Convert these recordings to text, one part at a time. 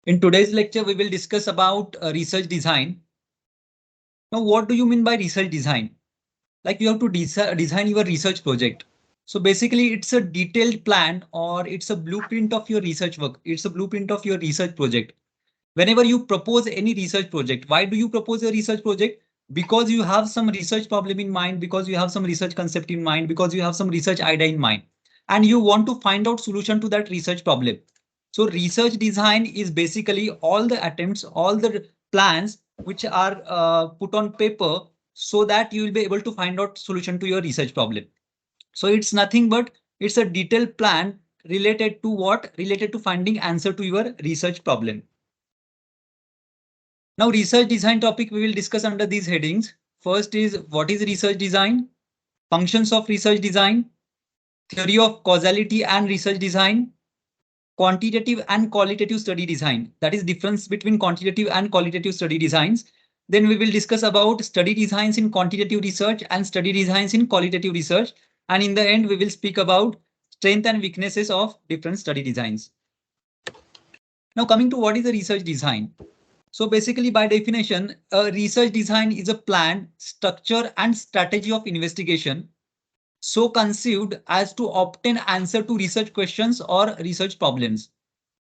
In today's lecture, we will discuss about research design. Now, what do you mean by research design? Like you have to design your research project. So basically, it's a detailed plan or it's a blueprint of your research work. It's a blueprint of your research project. Whenever you propose any research project, why do you propose a research project? Because you have some research problem in mind, because you have some research concept in mind, because you have some research idea in mind, and you want to find out solution to that research problem. So research design is basically all the attempts, all the plans which are put on paper so that you will be able to find out solution to your research problem. So it's nothing but it's a detailed plan related to what? Related to finding answer to your research problem. Now, research design topic we will discuss under these headings. First is what is research design, functions of research design, theory of causality and research design, quantitative and qualitative study design. That is difference between quantitative and qualitative study designs. Then we will discuss about study designs in quantitative research and study designs in qualitative research. And in the end, we will speak about strength and weaknesses of different study designs. Now coming to what is a research design. So basically, by definition, a research design is a plan, structure, and strategy of investigation so conceived as to obtain answer to research questions or research problems.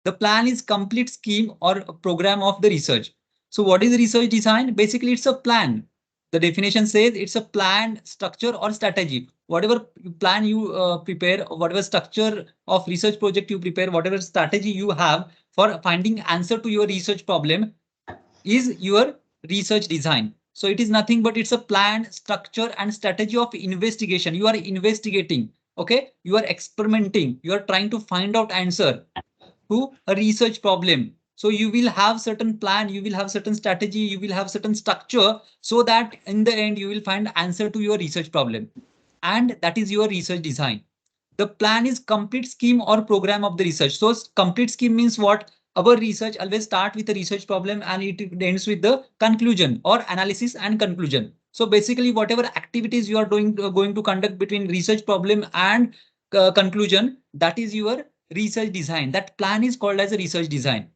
The plan is complete scheme or program of the research. So what is research design? Basically, it's a plan. The definition says it's a plan, structure, or strategy. Whatever plan you prepare, whatever structure of research project you prepare, whatever strategy you have for finding answer to your research problem is your research design. So it is nothing but it's a plan, structure, and strategy of investigation. You are investigating, okay? You are experimenting. You are trying to find out answer to a research problem. So you will have certain plan, you will have certain strategy, you will have certain structure so that in the end you will find answer to your research problem. And that is your research design. The plan is complete scheme or program of the research. So complete scheme means what? Our research always start with a research problem and it ends with the conclusion or analysis and conclusion. So basically whatever activities you are doing going to conduct between research problem and conclusion, that is your research design. That plan is called as a research design.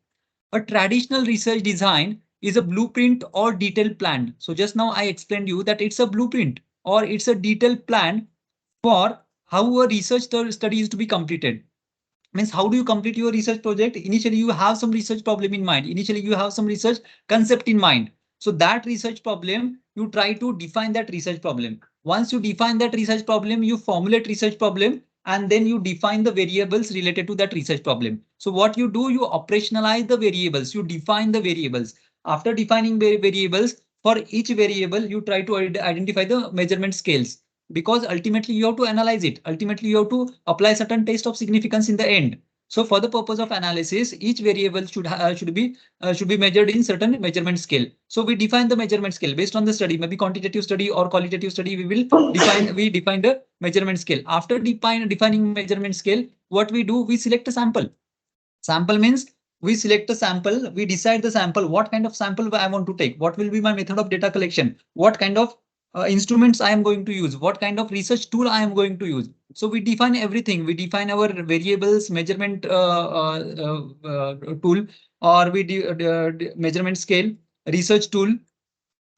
A traditional research design is a blueprint or detailed plan. So just now I explained you that it's a blueprint or it's a detailed plan for how a research study is to be completed. Means how do you complete your research project? Initially you have some research problem in mind. Initially you have some research concept in mind. So that research problem, you try to define that research problem. Once you define that research problem, you formulate research problem and then you define the variables related to that research problem. So what you do, you operationalize the variables, you define the variables. After defining variables, for each variable, you try to identify the measurement scales, because ultimately you have to analyze it. Ultimately, you have to apply certain test of significance in the end. So for the purpose of analysis, each variable should be measured in certain measurement scale. So we define the measurement scale based on the study, maybe quantitative study or qualitative study. We define the measurement scale. After defining measurement scale, what we do, we select a sample. Sample means we select a sample, we decide the sample, what kind of sample I want to take, what will be my method of data collection, what kind of instruments I am going to use, what kind of research tool I am going to use. So we define everything. We define our variables, measurement tool, or measurement scale, research tool,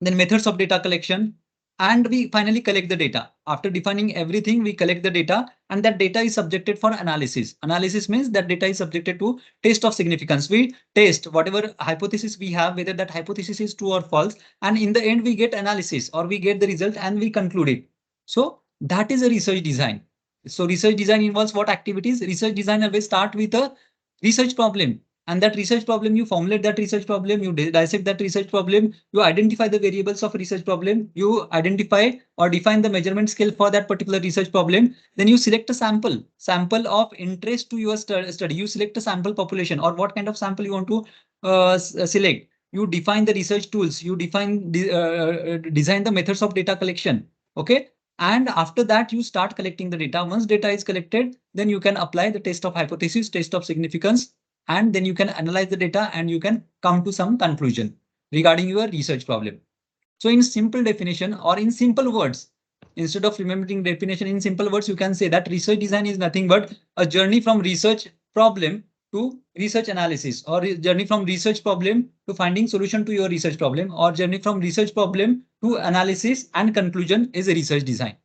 then methods of data collection, and we finally collect the data. After defining everything, we collect the data, and that data is subjected for analysis. Analysis means that data is subjected to test of significance. We test whatever hypothesis we have, whether that hypothesis is true or false, and in the end we get analysis or we get the result and we conclude it. So that is a research design. So research design involves what activities? Research design always start with a research problem, and that research problem, you formulate that research problem, you dissect that research problem, you identify the variables of research problem, you identify or define the measurement scale for that particular research problem. Then you select a sample of interest to your study. You select a sample population or what kind of sample you want to select. You define the research tools, you design the methods of data collection. Okay. And after that, you start collecting the data. Once data is collected, then you can apply the test of hypothesis, test of significance, and then you can analyze the data and you can come to some conclusion regarding your research problem. So in simple definition or in simple words, instead of remembering definition in simple words, you can say that research design is nothing but a journey from research problem to research analysis, or journey from research problem to finding solution to your research problem, or journey from research problem to analysis and conclusion is a research design.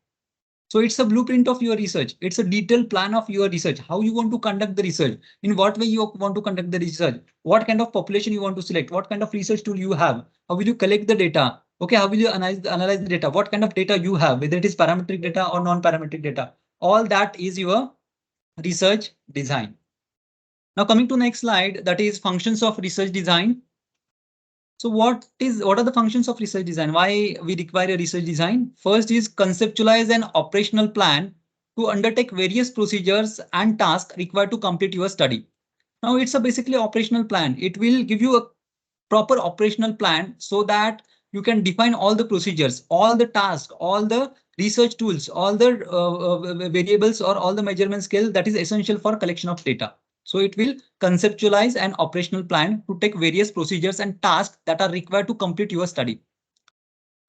So it's a blueprint of your research. It's a detailed plan of your research, how you want to conduct the research, in what way you want to conduct the research, what kind of population you want to select, what kind of research tool you have, how will you collect the data, okay, how will you analyze the data, what kind of data you have, whether it is parametric data or non-parametric data. All that is your research design. Now coming to next slide, that is functions of research design. So what are the functions of research design? Why we require a research design? First is conceptualize an operational plan to undertake various procedures and tasks required to complete your study. Now it's a basically operational plan. It will give you a proper operational plan so that you can define all the procedures, all the tasks, all the research tools, all the variables or all the measurement scale that is essential for collection of data. So it will conceptualize an operational plan to take various procedures and tasks that are required to complete your study.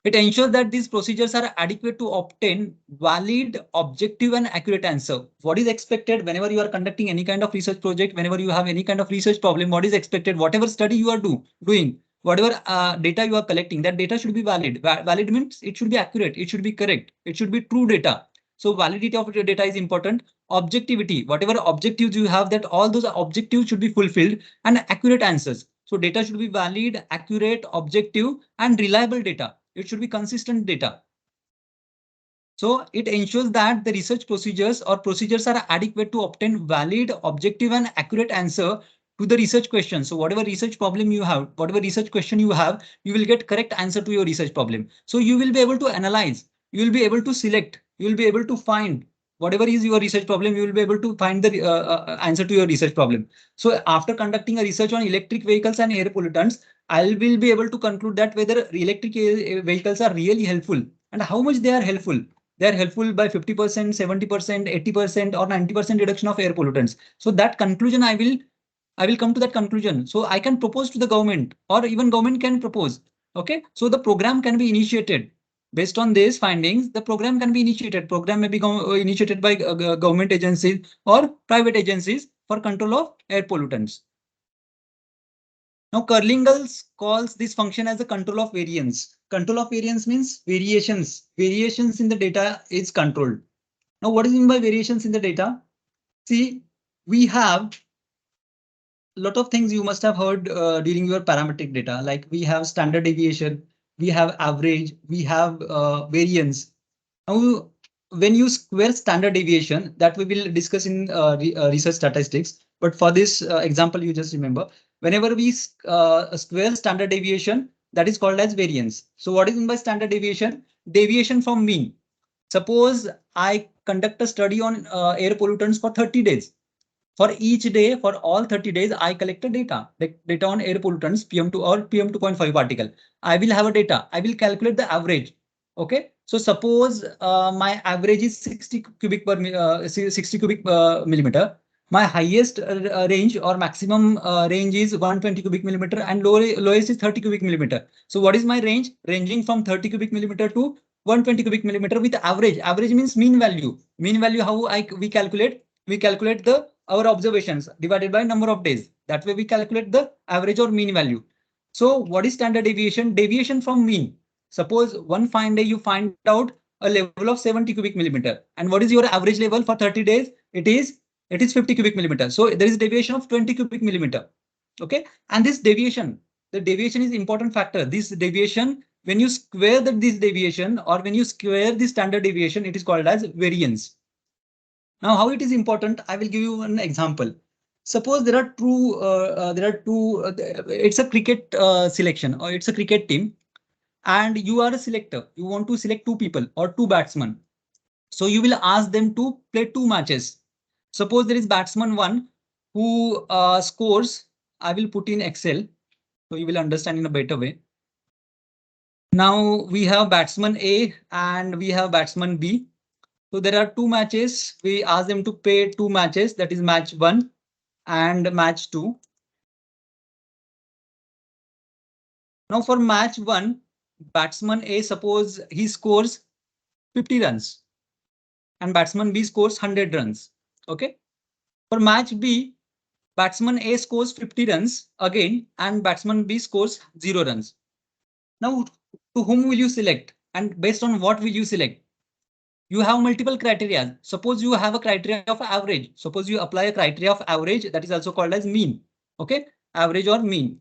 It ensures that these procedures are adequate to obtain valid, objective, and accurate answer. What is expected whenever you are conducting any kind of research project, whenever you have any kind of research problem, what is expected, whatever study you are doing, whatever data you are collecting, that data should be valid. Valid means it should be accurate, it should be correct, it should be true data. So validity of your data is important. Objectivity, whatever objectives you have, that all those objectives should be fulfilled, and accurate answers. So data should be valid, accurate, objective, and reliable data. It should be consistent data. So it ensures that the research procedures are adequate to obtain valid, objective, and accurate answer to the research question. So whatever research problem you have, whatever research question you have, you will get correct answer to your research problem. So you will be able to analyze, you will be able to select, you will be able to find whatever is your research problem, you will be able to find the answer to your research problem. So after conducting a research on electric vehicles and air pollutants, I will be able to conclude that whether electric vehicles are really helpful and how much they are helpful. They are helpful by 50%, 70%, 80%, or 90% reduction of air pollutants. So that conclusion I will come to that conclusion. So I can propose to the government, or even government can propose. Okay, so the program can be initiated based on these findings. The program can be initiated. Program may be initiated by government agencies or private agencies for control of air pollutants. Now, Curlingles calls this function as a control of variance. Control of variance means variations. Variations in the data is controlled. Now, what is meant by variations in the data? See, we have a lot of things you must have heard during your parametric data, like we have standard deviation, we have average, we have variance. Now, when you square standard deviation, that we will discuss in research statistics. But for this example, you just remember, whenever we square standard deviation, that is called as variance. So what is meant by standard deviation? Deviation from mean. Suppose I conduct a study on air pollutants for 30 days. For each day, for all 30 days, I collected data on air pollutants, PM2 or PM2.5 particle. I will have a data. I will calculate the average. Okay. So suppose my average is 60 cubic per 60 cubic millimeter. My highest range or maximum range is 120 cubic millimeter, and lowest is 30 cubic millimeter. So what is my range? Ranging from 30 cubic millimeter to 120 cubic millimeter with average. Average means mean value. Mean value, how we calculate? We calculate the our observations divided by number of days. That way we calculate the average or mean value. So what is standard deviation? Deviation from mean. Suppose one fine day you find out a level of 70 cubic millimeter. And what is your average level for 30 days? It is 50 cubic millimeter. So there is a deviation of 20 cubic millimeter. Okay. And this deviation, the deviation is important factor. This deviation, when you square this deviation, or when you square the standard deviation, it is called as variance. Now, how it is important, I will give you an example. Suppose there are two, it's a cricket selection, or it's a cricket team, and you are a selector. You want to select two people or two batsmen. So you will ask them to play two matches. Suppose there is batsman one who scores. I will put in Excel, so you will understand in a better way. Now we have batsman A and we have batsman B. So there are two matches. We ask them to play two matches, that is match 1 and match 2. Now for match 1, batsman A, suppose he scores 50 runs and batsman B scores 100 runs. Okay. For match B, batsman A scores 50 runs again and batsman B scores 0 runs. Now, to whom will you select? And based on what will you select? You have multiple criteria. Suppose you have a criteria of average. Suppose you apply a criteria of average, that is also called as mean. Okay, average or mean.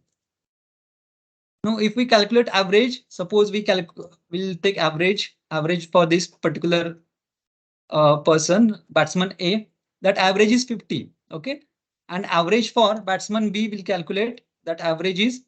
Now, if we calculate average, suppose we'll take average for this particular person, batsman A, that average is 50. Okay, and average for batsman B will calculate that average is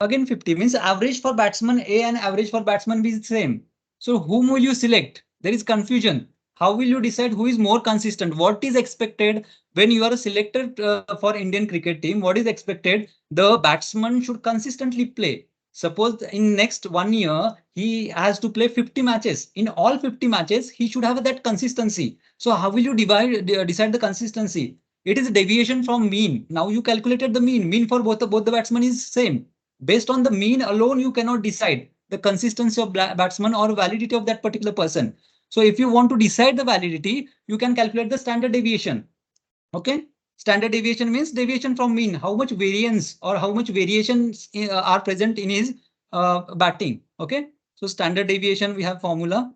again 50, means average for batsman A and average for batsman B is same. So whom will you select? There is confusion. How will you decide who is more consistent? What is expected when you are selected for Indian cricket team? What is expected? The batsman should consistently play. Suppose in next 1 year, he has to play 50 matches. In all 50 matches, he should have that consistency. So how will you decide the consistency? It is deviation from mean. Now you calculated the mean. Mean for both the batsmen is same. Based on the mean alone, you cannot decide the consistency of batsman or validity of that particular person. So if you want to decide the validity, you can calculate the standard deviation. Okay. Standard deviation means deviation from mean. How much variance or how much variations are present in his batting. Okay. So standard deviation, we have formula.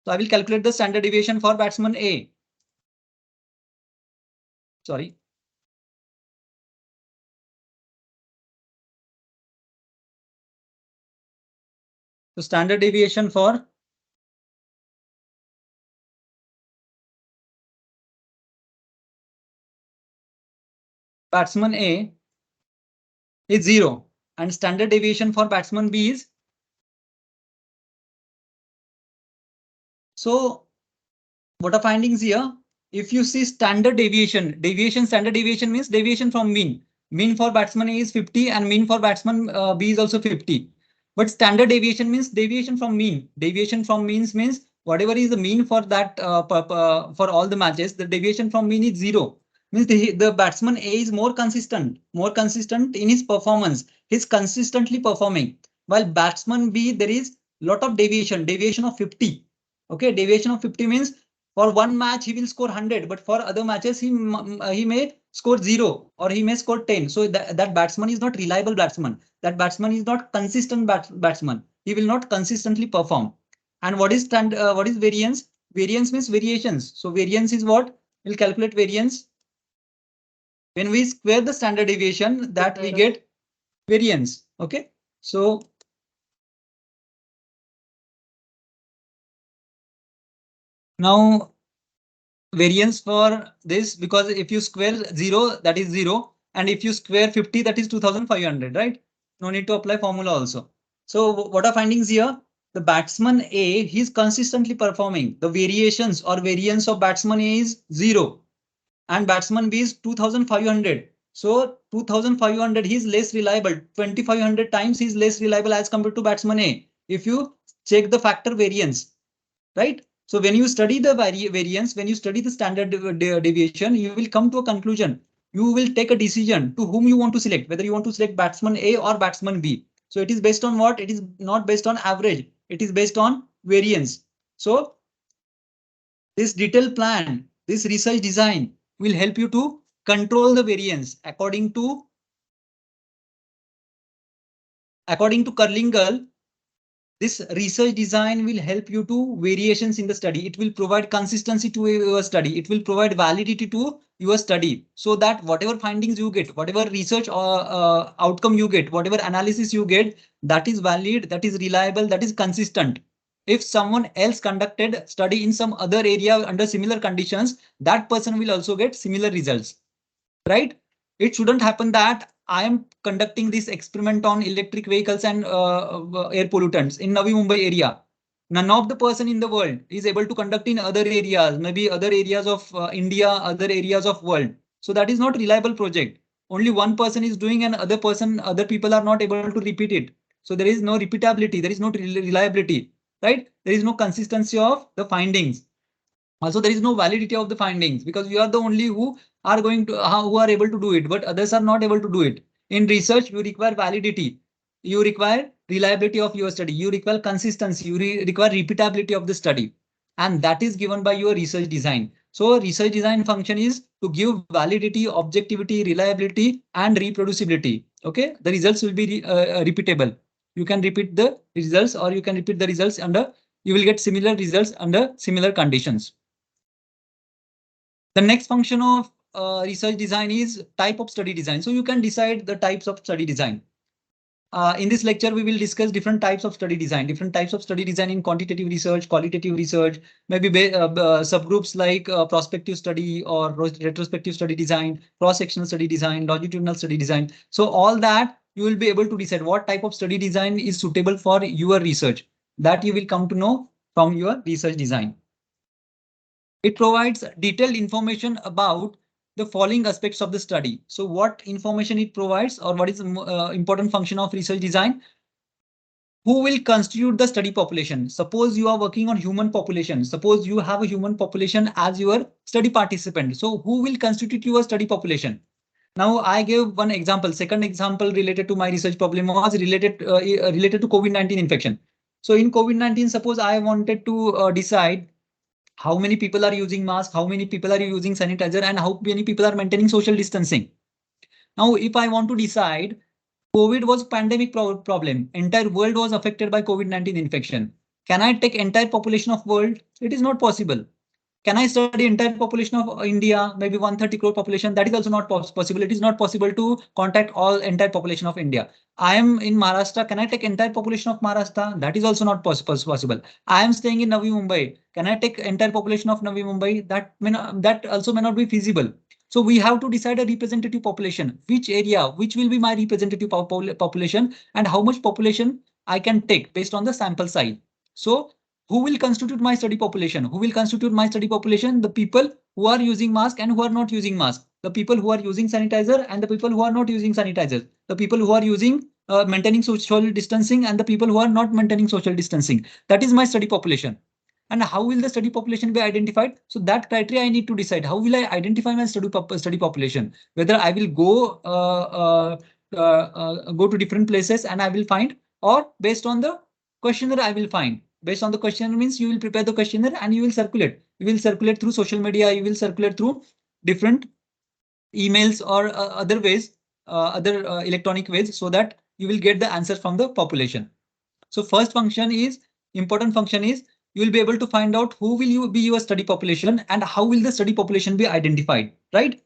So I will calculate the standard deviation for batsman A. Sorry. So standard deviation for batsman A is 0 and standard deviation for batsman B is. So what are findings here? If you see standard deviation, standard deviation means deviation from mean. Mean for batsman A is 50 and mean for batsman B is also 50. But standard deviation means deviation from mean. Deviation from means whatever is the mean for that for all the matches, the deviation from mean is 0. Means the batsman A is more consistent in his performance. He's consistently performing. While batsman B, there is lot of deviation of 50. Okay, deviation of 50 means for one match he will score 100, but for other matches he may score 0 or he may score 10. So that batsman is not reliable batsman. That batsman is not consistent batsman. He will not consistently perform. And what is variance? Variance means variations. So variance is what? We'll calculate variance. When we square the standard deviation, that we get variance. Okay. So now variance for this, because if you square 0, that is 0. And if you square 50, that is 2500, right? No need to apply formula also. So what are findings here? The batsman A, he's consistently performing. The variations or variance of batsman A is 0 and batsman B is 2500. So 2500, he's less reliable. 2500 times he's less reliable as compared to batsman A. If you check the factor variance, right? So when you study the variance, when you study the standard deviation, you will come to a conclusion. You will take a decision to whom you want to select, whether you want to select batsman A or batsman B. So it is based on what? It is not based on average. It is based on variance. So this detailed plan, this research design will help you to control the variance according to Curlingal. This research design will help you to variations in the study. It will provide consistency to your study. It will provide validity to your study, so that whatever findings you get, whatever research or outcome you get, whatever analysis you get, that is valid, that is reliable, that is consistent. If someone else conducted study in some other area under similar conditions, that person will also get similar results, right? It shouldn't happen that I am conducting this experiment on electric vehicles and air pollutants in Navi Mumbai area. None of the person in the world is able to conduct in other areas, maybe other areas of India, other areas of world. So that is not reliable project. Only one person is doing and other people are not able to repeat it. So there is no repeatability, there is no reliability, right? There is no consistency of the findings. Also, there is no validity of the findings because you are the only who are going to who are able to do it, but others are not able to do it. In research, you require validity, you require reliability of your study, you require consistency, you require repeatability of the study. and that is given by your research design. So research design function is to give validity, objectivity, reliability, and reproducibility. Okay, the results will be repeatable. You can repeat the results, or you can repeat the results under, you will get similar results under similar conditions. The next function of research design is type of study design. So you can decide the types of study design. In this lecture, we will discuss different types of study design, in quantitative research, qualitative research, maybe subgroups like prospective study or retrospective study design, cross-sectional study design, longitudinal study design. So all that you will be able to decide what type of study design is suitable for your research. That you will come to know from your research design. It provides detailed information about the following aspects of the study. So what information it provides, or what is the important function of research design? Who will constitute the study population? Suppose you are working on human population. Suppose you have a human population as your study participant. So who will constitute your study population? Now I gave one example. Second example related to my research problem was related to COVID-19 infection. So in COVID-19, suppose I wanted to decide how many people are using mask, how many people are using sanitizer, and how many people are maintaining social distancing. Now, if I want to decide, COVID was pandemic problem, entire world was affected by COVID-19 infection. Can I take entire population of world? It is not possible. Can I study entire population of India, maybe 130 crore population? That is also not possible. It is not possible to contact all entire population of India. I am in Maharashtra. Can I take entire population of Maharashtra? That is also not possible. I am staying in Navi Mumbai. Can I take entire population of Navi Mumbai? That also may not be feasible. So we have to decide a representative population, which area, which will be my representative population, and how much population I can take based on the sample size. So who will constitute my study population? Who will constitute my study population? The people who are using mask and who are not using mask. The people who are using sanitizer and the people who are not using sanitizers. The people who are using maintaining social distancing and the people who are not maintaining social distancing. That is my study population. And how will the study population be identified? So that criteria I need to decide. How will I identify my study population? Whether I will go to different places and I will find, or based on the questionnaire I will find. Based on the questionnaire means you will prepare the questionnaire and you will circulate. You will circulate through social media. You will circulate through different emails or other ways, other electronic ways, so that you will get the answer from the population. So first function is, important function is, you will be able to find out who will you be your study population and how will the study population be identified, right?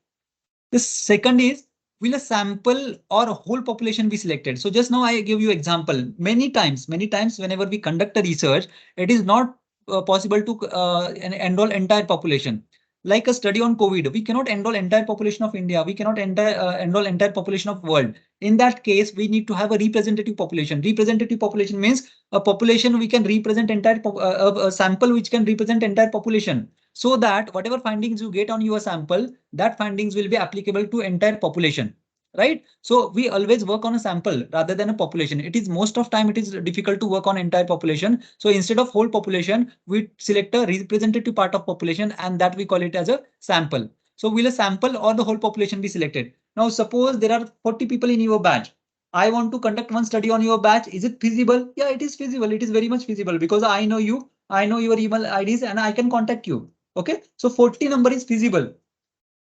The second is, will a sample or a whole population be selected? So just now I give you example. Many times whenever we conduct a research, it is not possible to enroll entire population. Like a study on COVID, we cannot enroll entire population of India. We cannot enroll entire population of world. In that case, we need to have a representative population. Representative population means a population we can represent entire a sample which can represent entire population, so that whatever findings you get on your sample, that findings will be applicable to entire population, right? So we always work on a sample rather than a population. It is most of time it is difficult to work on entire population. So instead of whole population, we select a representative part of population and that we call it as a sample. So will a sample or the whole population be selected? Now suppose there are 40 people in your batch. I want to conduct one study on your batch. Is it feasible? Yeah, it is feasible. It is very much feasible because I know you, I know your email IDs and I can contact you. Okay, so 40 number is feasible.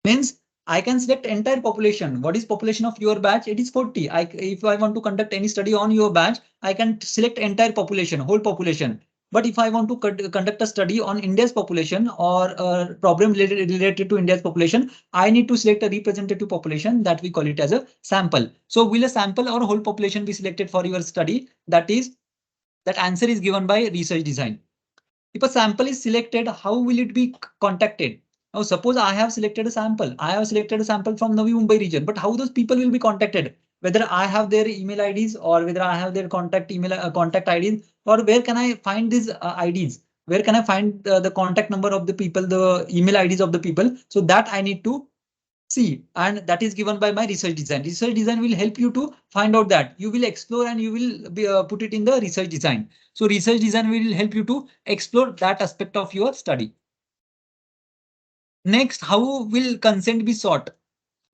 Means I can select entire population. What is population of your batch? It is 40. If I want to conduct any study on your batch, I can select entire population, whole population. But if I want to conduct a study on India's population or a problem related to India's population, I need to select a representative population that we call it as a sample. So will a sample or whole population be selected for your study? That answer is given by research design. If a sample is selected, how will it be contacted? Now, suppose I have selected a sample. I have selected a sample from Navi Mumbai region, but how those people will be contacted? Whether I have their email IDs or whether I have their contact IDs, or where can I find these IDs? Where can I find the contact number of the people, the email IDs of the people? So that I need to see, and that is given by my research design. Research design will help you to find out that. You will explore and you will put it in the research design. So research design will help you to explore that aspect of your study. Next, how will consent be sought?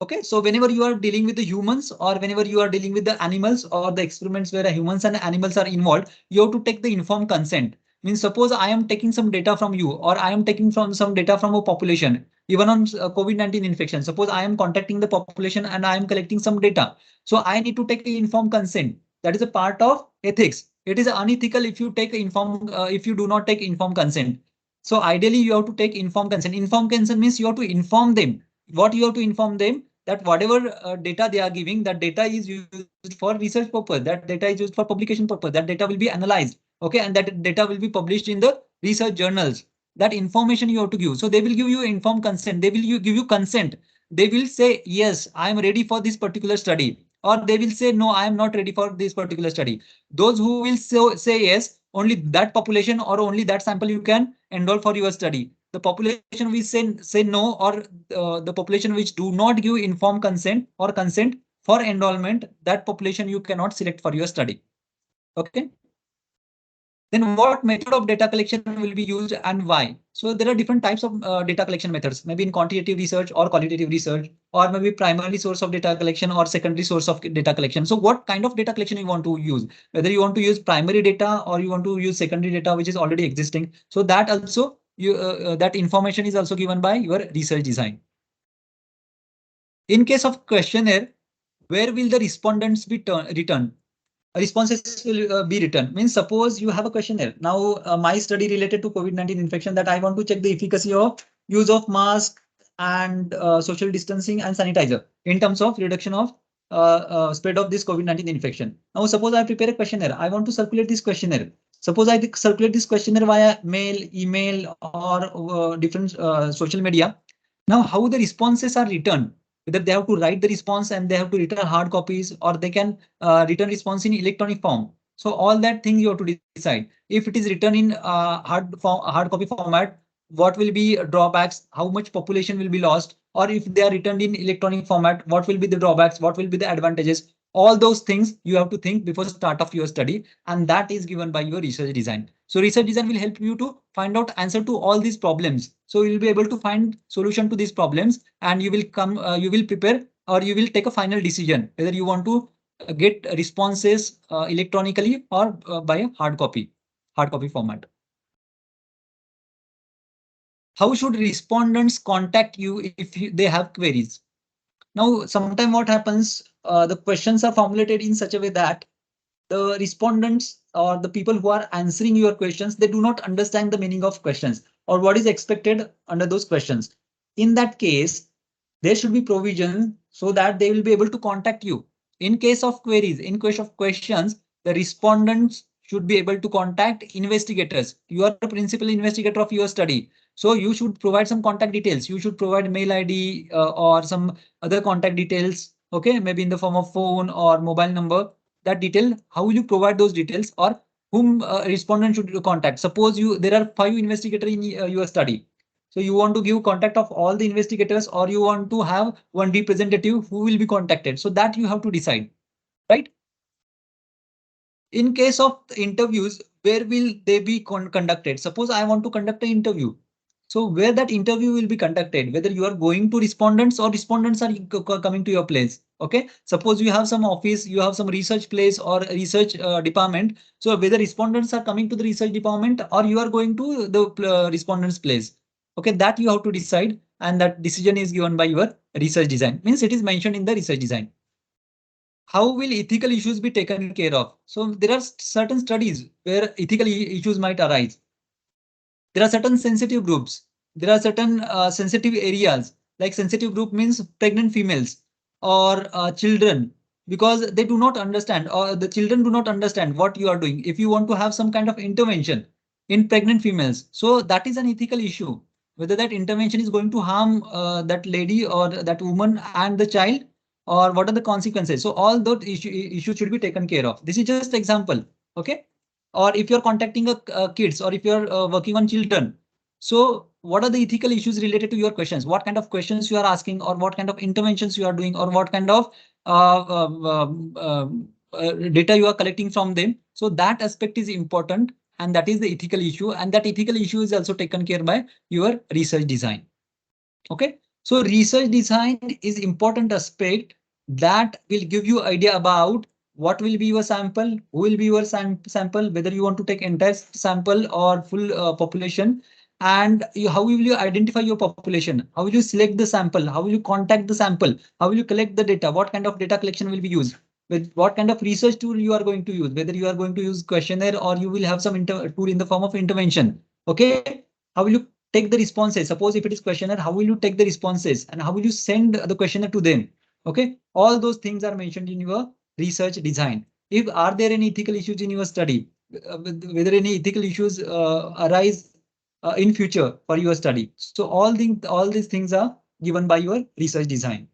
Okay, so whenever you are dealing with the humans or whenever you are dealing with the animals or the experiments where humans and animals are involved, you have to take the informed consent. Means suppose I am taking some data from you, or I am taking from some data from a population, even on COVID-19 infection. Suppose I am contacting the population and I am collecting some data. So I need to take informed consent. That is a part of ethics. It is unethical if you take if you do not take informed consent. So ideally you have to take informed consent. Informed consent means you have to inform them. What you have to inform them, that whatever data they are giving, that data is used for research purpose, that data is used for publication purpose, that data will be analyzed. Okay, and that data will be published in the research journals. That information you have to give. So they will give you informed consent. They will give you consent. They will say, yes, I am ready for this particular study. Or they will say, no, I am not ready for this particular study. Those who will say yes, only that population or only that sample you can enroll for your study. The population which say no, or the population which do not give informed consent or consent for enrollment, that population you cannot select for your study. Okay. Then what method of data collection will be used and why? So there are different types of data collection methods, maybe in quantitative research or qualitative research, or maybe primary source of data collection or secondary source of data collection. So what kind of data collection you want to use? Whether you want to use primary data or you want to use secondary data, which is already existing. So that also that information is also given by your research design. In case of questionnaire, where will the respondents be returned? Responses will be written. Means suppose you have a questionnaire. Now my study related to COVID-19 infection, that I want to check the efficacy of use of mask and social distancing and sanitizer in terms of reduction of spread of this COVID-19 infection. Now suppose I prepare a questionnaire. I want to circulate this questionnaire. Suppose I circulate this questionnaire via mail, email, or different social media. Now how the responses are returned, whether they have to write the response and they have to return hard copies, or they can return response in electronic form. So all that thing you have to decide. If it is written in hard copy format, what will be drawbacks? How much population will be lost? Or if they are returned in electronic format, what will be the drawbacks? What will be the advantages? All those things you have to think before start of your study, and that is given by your research design. So research design will help you to find out answer to all these problems. So you will be able to find solution to these problems, and you will prepare, or you will take a final decision whether you want to get responses electronically or by a hard copy format. How should respondents contact you if they have queries? Now, sometimes what happens, the questions are formulated in such a way that the respondents or the people who are answering your questions, they do not understand the meaning of questions or what is expected under those questions. In that case, there should be provision so that they will be able to contact you. In case of queries, in case of questions, the respondents should be able to contact investigators. You are the principal investigator of your study. So you should provide some contact details. You should provide mail ID or some other contact details. Okay, maybe in the form of phone or mobile number. That detail, how will you provide those details, or whom respondent should you contact? Suppose there are 5 investigators in your study. So you want to give contact of all the investigators, or you want to have one representative who will be contacted. So that you have to decide, right? In case of interviews, where will they be conducted? Suppose I want to conduct an interview. So where that interview will be conducted, whether you are going to respondents or respondents are coming to your place. Okay. Suppose you have some office, you have some research place or research department. So whether respondents are coming to the research department or you are going to the respondents place. Okay. That you have to decide, and that decision is given by your research design. Means it is mentioned in the research design. How will ethical issues be taken care of? So there are certain studies where ethical issues might arise. There are certain sensitive groups. There are certain sensitive areas, like sensitive group means pregnant females or children, because they do not understand, or the children do not understand what you are doing. If you want to have some kind of intervention in pregnant females, so that is an ethical issue, whether that intervention is going to harm that lady or that woman and the child, or what are the consequences. So all those issues should be taken care of. This is just example. Okay. Or if you're contacting kids, or if you're working on children, so what are the ethical issues related to your questions? What kind of questions you are asking, or what kind of interventions you are doing, or what kind of data you are collecting from them? So that aspect is important, and that is the ethical issue, and that ethical issue is also taken care by your research design. Okay, so research design is important aspect that will give you idea about what will be your sample, who will be your sample, whether you want to take entire sample or full population, and how will you identify your population, how will you select the sample, how will you contact the sample, how will you collect the data, what kind of data collection will be used, with what kind of research tool you are going to use, whether you are going to use questionnaire or you will have some tool in the form of intervention. Okay, how will you take the responses? Suppose if it is questionnaire, how will you take the responses and how will you send the questionnaire to them? Okay, all those things are mentioned in your research design. If are there any ethical issues in your study, whether any ethical issues arise in future for your study. So all these things are given by your research design.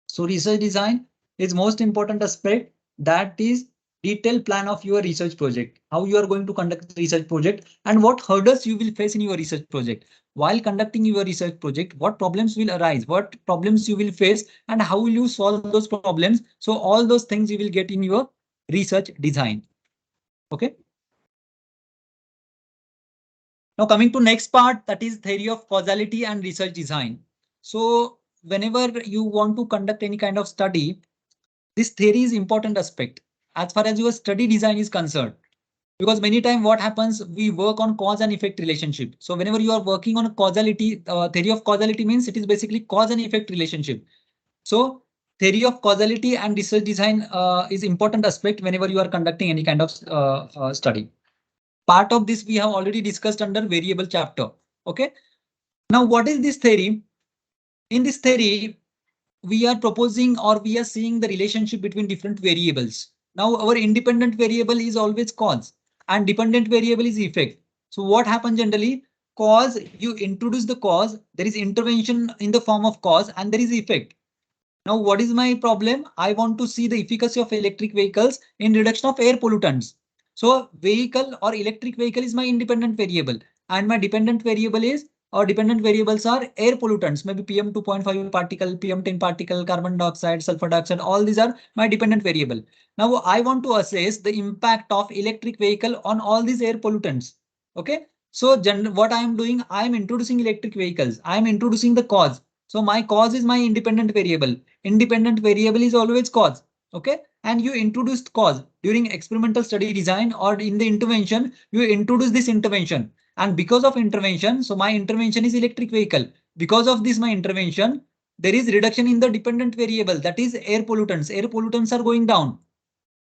So research design is most important aspect, that is detailed plan of your research project, how you are going to conduct the research project and what hurdles you will face in your research project. While conducting your research project, what problems will arise, what problems you will face and how will you solve those problems. So all those things you will get in your research design. Okay. Now coming to next part, that is theory of causality and research design. So whenever you want to conduct any kind of study, this theory is important aspect as far as your study design is concerned. Because many times what happens, we work on cause and effect relationship. So whenever you are working on a causality, theory of causality means it is basically cause and effect relationship. So theory of causality and research design is important aspect whenever you are conducting any kind of study. Part of this we have already discussed under variable chapter. Okay. Now what is this theory? In this theory, we are proposing or we are seeing the relationship between different variables. Now our independent variable is always cause and dependent variable is effect. So what happens generally? Cause, you introduce the cause, there is intervention in the form of cause and there is effect. Now, what is my problem? I want to see the efficacy of electric vehicles in reduction of air pollutants. So vehicle or electric vehicle is my independent variable and my dependent variable is, or dependent variables are air pollutants, maybe PM 2.5 particle, PM 10 particle, carbon dioxide, sulfur dioxide, all these are my dependent variable. Now I want to assess the impact of electric vehicle on all these air pollutants. Okay. So what I am doing, I am introducing electric vehicles. I am introducing the cause. So my cause is my independent variable. Independent variable is always cause. Okay. And you introduced cause during experimental study design or in the intervention, you introduce this intervention. And because of intervention, so my intervention is electric vehicle. Because of this, my intervention, there is reduction in the dependent variable, that is air pollutants. Air pollutants are going down.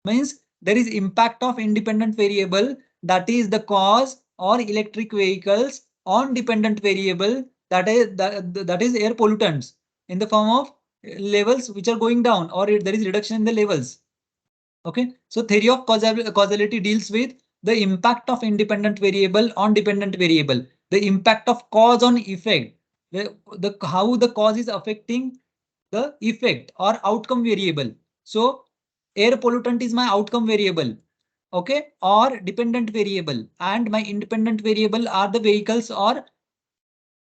Means there is impact of independent variable, that is the cause or electric vehicles on dependent variable, that is air pollutants in the form of levels which are going down or there is reduction in the levels. Okay, so theory of causality deals with the impact of independent variable on dependent variable, the impact of cause on effect, the how the cause is affecting the effect or outcome variable. So air pollutant is my outcome variable. Okay, or dependent variable, and my independent variable are the vehicles or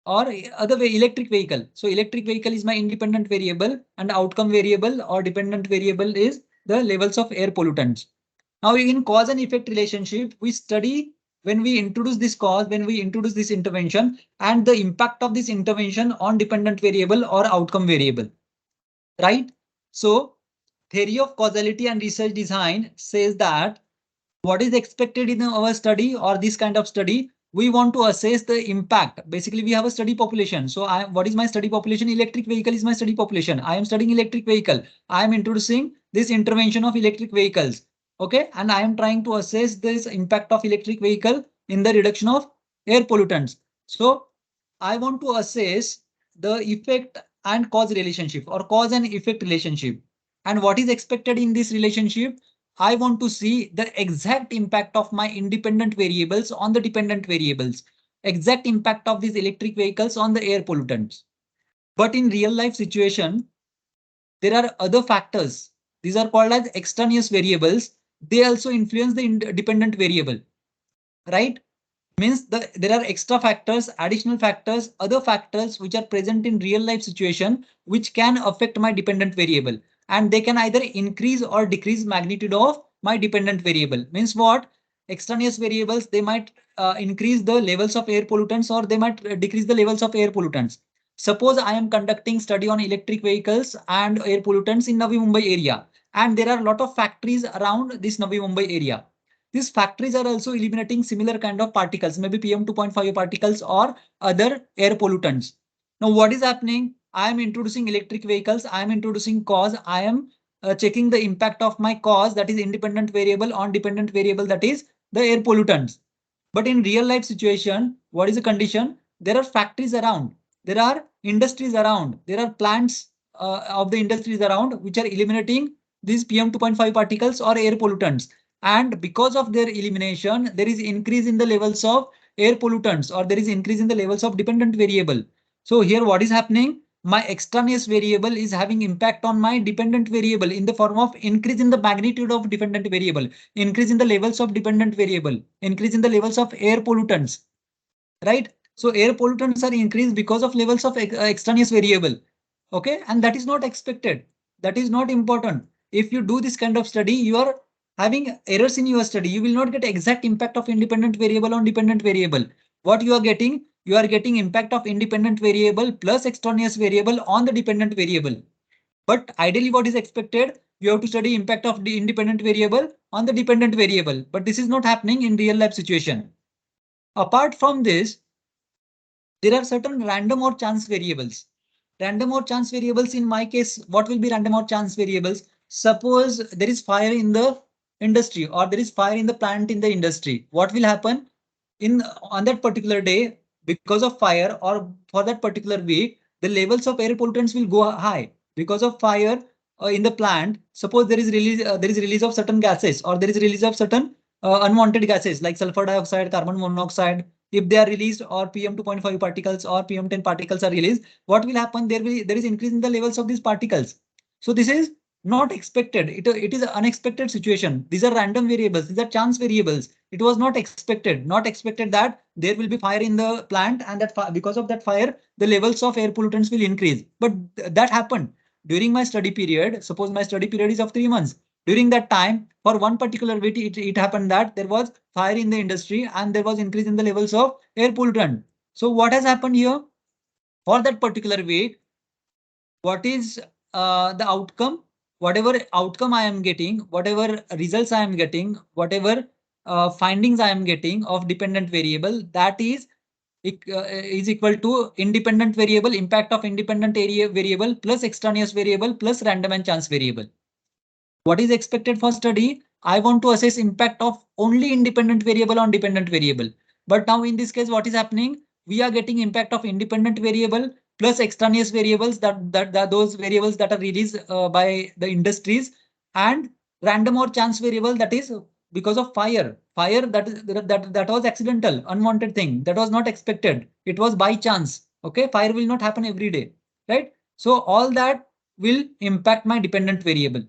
other way electric vehicle. So electric vehicle is my independent variable and outcome variable or dependent variable is the levels of air pollutants. Now in cause and effect relationship, we study when we introduce this cause, when we introduce this intervention and the impact of this intervention on dependent variable or outcome variable, right? So theory of causality and research design says that what is expected in our study or this kind of study, we want to assess the impact. Basically, we have a study population. So what is my study population? Electric vehicle is my study population. I am studying electric vehicle. I am introducing this intervention of electric vehicles. Okay. And I am trying to assess this impact of electric vehicle in the reduction of air pollutants. So I want to assess the effect and cause relationship or cause and effect relationship. And what is expected in this relationship? I want to see the exact impact of my independent variables on the dependent variables, exact impact of these electric vehicles on the air pollutants. But in real life situation, there are other factors. These are called as extraneous variables. They also influence the dependent variable, right? Means there are extra factors, additional factors, other factors which are present in real life situation, which can affect my dependent variable. And they can either increase or decrease magnitude of my dependent variable. Means what? Extraneous variables, they might increase the levels of air pollutants or they might decrease the levels of air pollutants. Suppose I am conducting study on electric vehicles and air pollutants in Navi Mumbai area. and there are a lot of factories around this Navi Mumbai area. These factories are also eliminating similar kind of particles, maybe PM 2.5 particles or other air pollutants. Now, what is happening? I am introducing electric vehicles. I am introducing cause. I am checking the impact of my cause, that is independent variable, on dependent variable, that is the air pollutants. But in real life situation, what is the condition? There are factories around. There are industries around. There are plants of the industries around which are eliminating these PM 2.5 particles or air pollutants. And because of their elimination, there is increase in the levels of air pollutants, or there is increase in the levels of dependent variable. So here what is happening? My extraneous variable is having impact on my dependent variable in the form of increase in the magnitude of dependent variable, increase in the levels of dependent variable, increase in the levels of air pollutants, right? So air pollutants are increased because of levels of extraneous variable. Okay, and that is not expected. That is not important. If you do this kind of study, you are having errors in your study. You will not get exact impact of independent variable on dependent variable. What you are getting? You are getting impact of independent variable plus extraneous variable on the dependent variable. But ideally, what is expected? You have to study impact of the independent variable on the dependent variable. But this is not happening in real life situation. Apart from this, there are certain random or chance variables. Random or chance variables, in my case, what will be random or chance variables? Suppose there is fire in the industry, or there is fire in the plant in the industry. What will happen in on that particular day? Because of fire, or for that particular week, the levels of air pollutants will go high because of fire in the plant. Suppose there is release of certain gases, or there is release of certain unwanted gases like sulfur dioxide, carbon monoxide. If they are released, or PM 2.5 particles or PM 10 particles are released, what will happen? There is increase in the levels of these particles. So this is not expected. It is an unexpected situation. These are random variables. These are chance variables. It was not expected. Not expected that there will be fire in the plant, and that because of that fire, the levels of air pollutants will increase. But that happened during my study period. Suppose my study period is of 3 months. During that time, for one particular week, it happened that there was fire in the industry and there was increase in the levels of air pollutant. So what has happened here? For that particular week, what is the outcome? Whatever outcome I am getting, whatever results I am getting, whatever findings I am getting of dependent variable, that is equal to independent variable, impact of independent area variable plus extraneous variable plus random and chance variable. What is expected for study? I want to assess impact of only independent variable on dependent variable. But now in this case, what is happening? We are getting impact of independent variable plus extraneous variables, that those variables that are released by the industries, and random or chance variable, that is because of fire. Fire that was accidental, unwanted thing, that was not expected. It was by chance. Okay, fire will not happen every day, right? So all that will impact my dependent variable.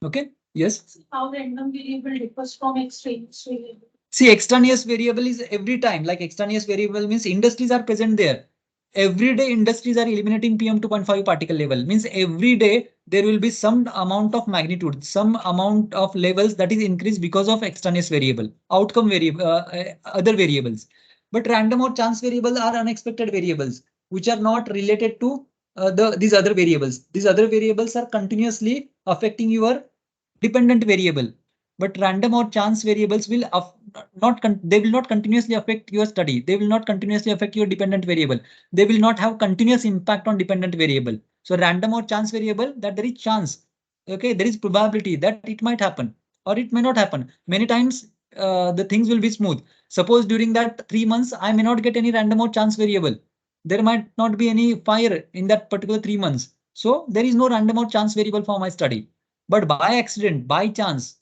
Okay. Yes. How random variable differs from extraneous variable? See, extraneous variable is every time, like extraneous variable means industries are present there. Every day industries are eliminating PM 2.5 particle level, means every day there will be some amount of magnitude, some amount of levels that is increased because of extraneous variable, outcome variable, other variables. But random or chance variable are unexpected variables which are not related to these other variables. These other variables are continuously affecting your dependent variable, but random or chance variables will they will not continuously affect your study. They will not continuously affect your dependent variable. They will not have continuous impact on dependent variable. So random or chance variable, that there is chance. Okay, there is probability that it might happen or it may not happen. Many times the things will be smooth. Suppose during that 3 months, I may not get any random or chance variable. There might not be any fire in that particular 3 months. So there is no random or chance variable for my study. But by accident, by chance,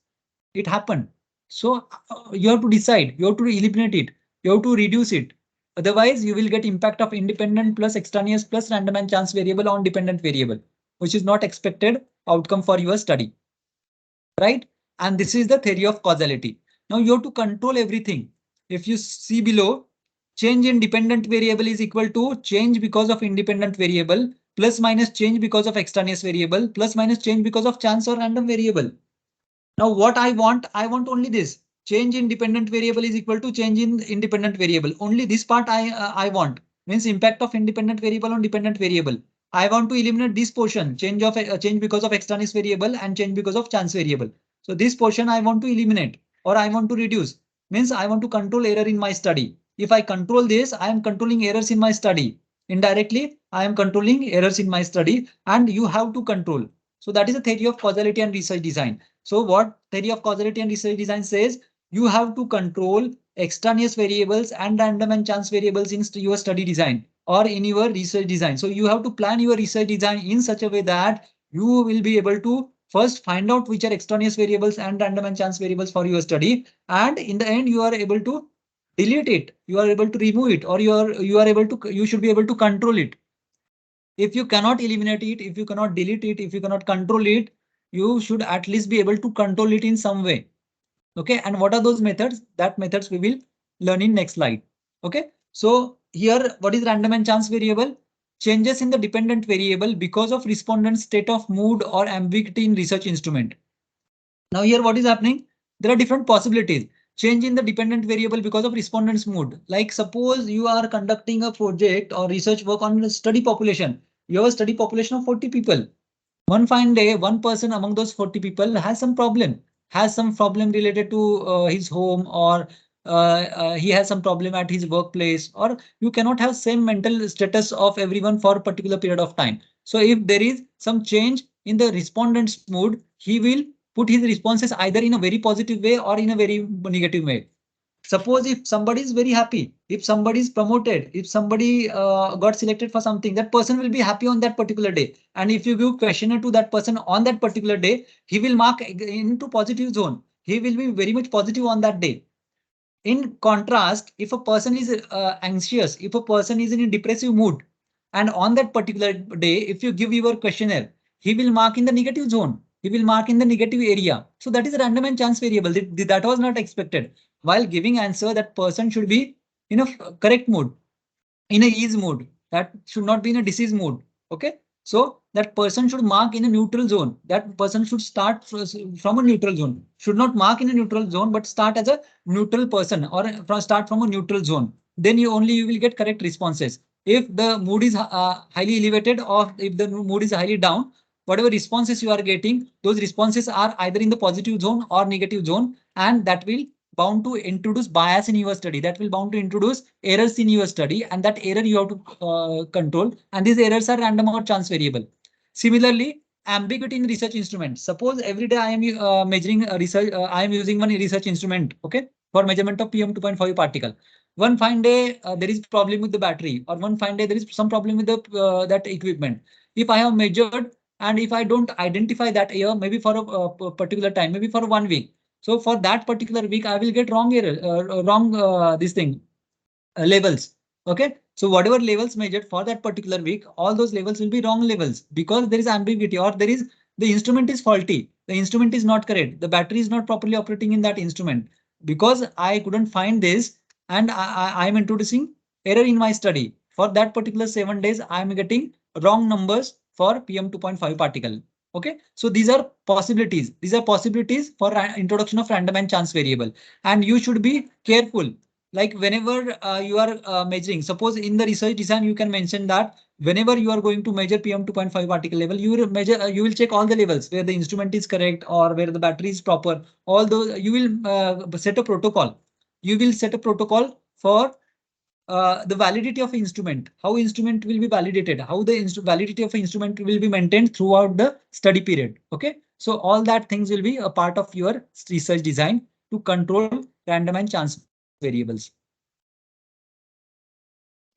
it happened. So you have to decide, you have to eliminate it, you have to reduce it. Otherwise, you will get impact of independent plus extraneous plus random and chance variable on dependent variable, which is not expected outcome for your study. Right? And this is the theory of causality. Now you have to control everything. If you see below, change in dependent variable is equal to change because of independent variable plus minus change because of extraneous variable plus minus change because of chance or random variable. Now what I want only this. Change in dependent variable is equal to change in independent variable. Only this part I want. Means impact of independent variable on dependent variable. I want to eliminate this portion, change because of extraneous variable and change because of chance variable. So this portion I want to eliminate or I want to reduce. Means I want to control error in my study. If I control this, I am controlling errors in my study. Indirectly, I am controlling errors in my study, and you have to control. So that is the theory of causality and research design. So what theory of causality and research design says? You have to control extraneous variables and random and chance variables in your study design or in your research design. So you have to plan your research design in such a way that you will be able to first find out which are extraneous variables and random and chance variables for your study. And in the end, you are able to delete it. You are able to remove it, or you should be able to control it. If you cannot eliminate it, if you cannot delete it, if you cannot control it, you should at least be able to control it in some way. Okay, and what are those methods? That methods we will learn in next slide. Okay, so here what is random and chance variable? Changes in the dependent variable because of respondent's state of mood or ambiguity in research instrument. Now here what is happening? There are different possibilities. Change in the dependent variable because of respondent's mood. Like suppose you are conducting a project or research work on a study population. You have a study population of 40 people. One fine day, one person among those 40 people has some problem related to his home, or he has some problem at his workplace, or you cannot have same mental status of everyone for a particular period of time. So if there is some change in the respondent's mood, he will put his responses either in a very positive way or in a very negative way. Suppose if somebody is very happy, if somebody is promoted, if somebody got selected for something, that person will be happy on that particular day. And if you give questionnaire to that person on that particular day, he will mark into positive zone. He will be very much positive on that day. In contrast, if a person is anxious, if a person is in a depressive mood, and on that particular day, if you give your questionnaire, he will mark in the negative zone. He will mark in the negative area. So that is a random and chance variable. That was not expected. While giving answer, that person should be in a correct mood, in a ease mood. That should not be in a disease mood. Okay. So that person should mark in a neutral zone. That person should start from a neutral zone. Should not mark in a neutral zone, but start as a neutral person, or start from a neutral zone. Then you will get correct responses. If the mood is highly elevated, or if the mood is highly down, whatever responses you are getting, those responses are either in the positive zone or negative zone, and that will bound to introduce bias in your study. That will bound to introduce errors in your study, and that error you have to control. And these errors are random or chance variable. Similarly, ambiguity in research instrument. Suppose every day I am measuring a research, I am using one research instrument, okay, for measurement of PM 2.5 particle. One fine day there is problem with the battery, or one fine day there is some problem with the that equipment. If I have measured and if I don't identify that error, maybe for a particular time, maybe for 1 week. So for that particular week, I will get wrong error, wrong this thing levels. Okay. So whatever levels measured for that particular week, all those levels will be wrong levels because there is ambiguity, or there is the instrument is faulty. The instrument is not correct. The battery is not properly operating in that instrument. Because I couldn't find this, and I am introducing error in my study. For that particular 7 days, I am getting wrong numbers for PM 2.5 particle. Okay, so these are possibilities. These are possibilities for introduction of random and chance variable, and you should be careful. Like whenever you are measuring, suppose in the research design, you can mention that whenever you are going to measure PM 2.5 particle level, you will measure, you will check all the levels where the instrument is correct or where the battery is proper. All those you will set a protocol. You will set a protocol for the validity of instrument, how instrument will be validated, how the validity of instrument will be maintained throughout the study period. Okay, so all that things will be a part of your research design to control random and chance variables.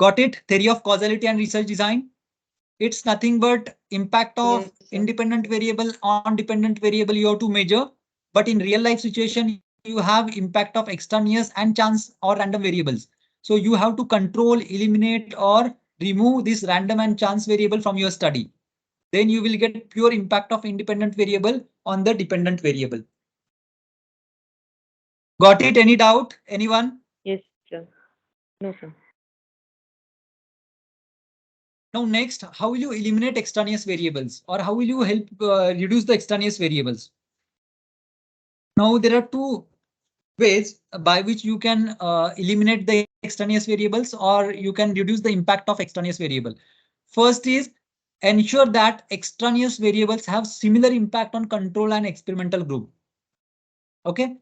Got it? Theory of causality and research design. It's nothing but impact of Yes, sir. independent variable on dependent variable you have to measure. But in real life situation, you have impact of extraneous and chance or random variables. So you have to control, eliminate, or remove this random and chance variable from your study. Then you will get pure impact of independent variable on the dependent variable. Got it? Any doubt? Anyone? Yes, sir. No, sir. Now next, how will you eliminate extraneous variables, or how will you help reduce the extraneous variables? Now there are two ways by which you can eliminate the extraneous variables, or you can reduce the impact of extraneous variable. First is ensure that extraneous variables have similar impact on control and experimental group. Okay,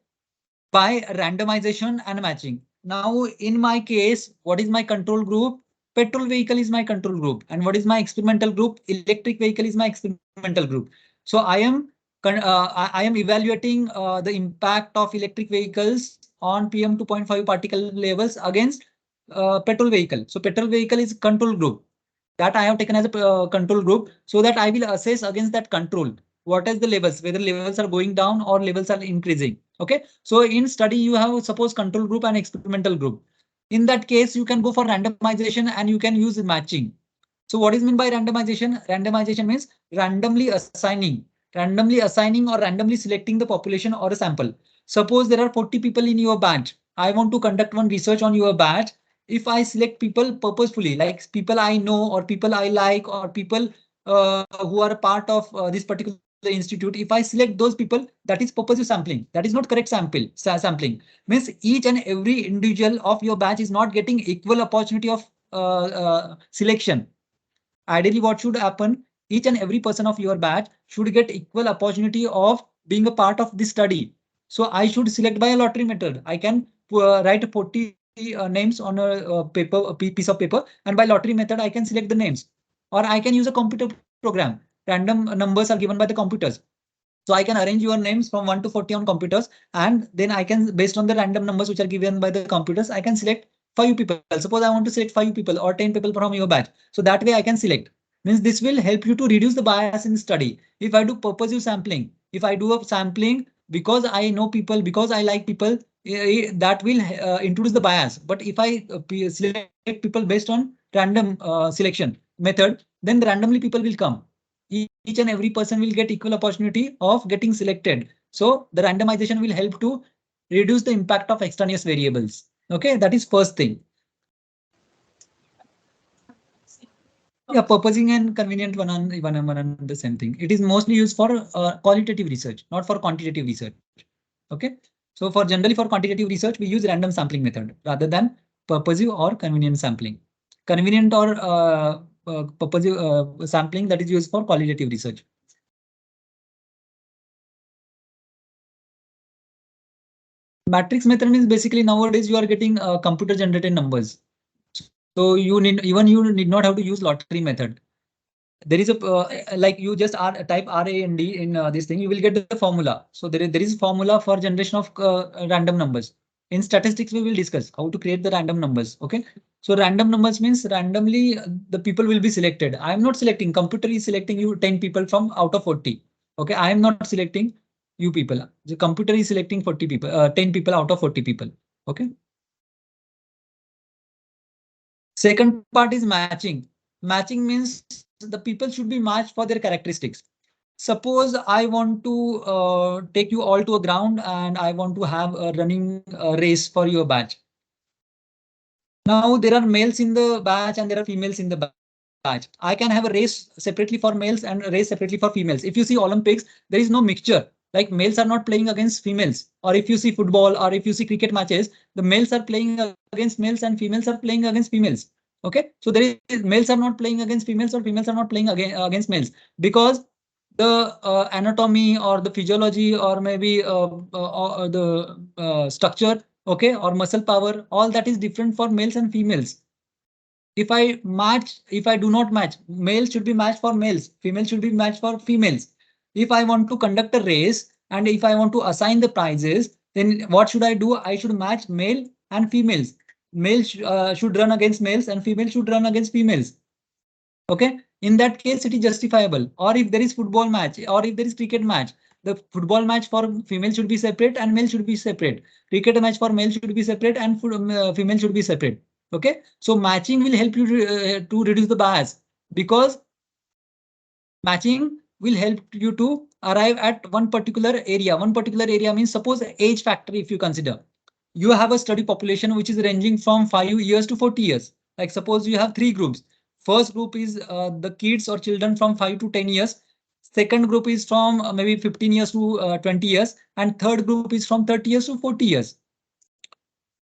by randomization and matching. Now, in my case, what is my control group? Petrol vehicle is my control group. And what is my experimental group? Electric vehicle is my experimental group. So I am evaluating the impact of electric vehicles on PM 2.5 particle levels against petrol vehicle. So petrol vehicle is control group that I have taken as a control group, so that I will assess against that control what is the levels, whether levels are going down or levels are increasing. Okay, so in study you have suppose control group and experimental group. In that case, you can go for randomization and you can use matching. So what is meant by randomization? Randomization means randomly assigning or randomly selecting the population or a sample. Suppose there are 40 people in your batch. I want to conduct one research on your batch. If I select people purposefully, like people I know or people I like or people who are a part of this particular institute, if I select those people, that is purposive sampling. That is not correct sampling. Means each and every individual of your batch is not getting equal opportunity of selection. Ideally, what should happen? Each and every person of your batch should get equal opportunity of being a part of this study. So I should select by a lottery method. I can write 40 names on a piece of paper, and by lottery method, I can select the names. Or I can use a computer program. Random numbers are given by the computers. So I can arrange your names from 1 to 40 on computers, and then I can, based on the random numbers which are given by the computers, I can select 5 people. Suppose I want to select 5 people or 10 people from your batch. So that way I can select. Means this will help you to reduce the bias in study. If I do purposive sampling, if I do a sampling because I know people, because I like people, that will introduce the bias. But if I select people based on random selection method, then randomly people will come. Each and every person will get equal opportunity of getting selected. So the randomization will help to reduce the impact of extraneous variables. Okay, that is first thing. Yeah, purposing and convenient one on the same thing. It is mostly used for qualitative research, not for quantitative research. Okay, so for generally for quantitative research, we use random sampling method rather than purposive or convenient sampling. Convenient or purposive sampling, that is used for qualitative research. Matrix method means basically nowadays you are getting computer generated numbers. So you need not have to use lottery method. There is a like you just type RAND in this thing, you will get the formula. So there is formula for generation of random numbers. In statistics, we will discuss how to create the random numbers. Okay, so random numbers means randomly the people will be selected. I am not selecting, computer is selecting you 10 people from out of 40. Okay, I am not selecting you people. The computer is selecting 40 people, 10 people out of 40 people. Okay. Second part is matching. Matching means the people should be matched for their characteristics. Suppose I want to take you all to a ground and I want to have a running race for your batch. Now there are males in the batch and there are females in the batch. I can have a race separately for males and a race separately for females. If you see Olympics, there is no mixture. Like males are not playing against females. Or if you see football or if you see cricket matches, the males are playing against males and females are playing against females. Okay, so there is males are not playing against females or females are not playing against males, because the anatomy or the physiology or maybe or the structure, okay, or muscle power, all that is different for males and females. If I do not match, males should be matched for males, females should be matched for females. If I want to conduct a race and if I want to assign the prizes, then what should I do? I should match male and females. Males should run against males and females should run against females. Okay, in that case, it is justifiable. Or if there is football match or if there is cricket match, the football match for female should be separate and male should be separate. Cricket match for male should be separate and female should be separate. Okay, so matching will help you to reduce the bias, because matching will help you to arrive at one particular area. One particular area means suppose age factor. If you consider, you have a study population which is ranging from 5 years to 40 years. Like suppose you have three groups. First group is the kids or children from 5 to 10 years. Second group is from maybe 15 years to 20 years. And third group is from 30 years to 40 years.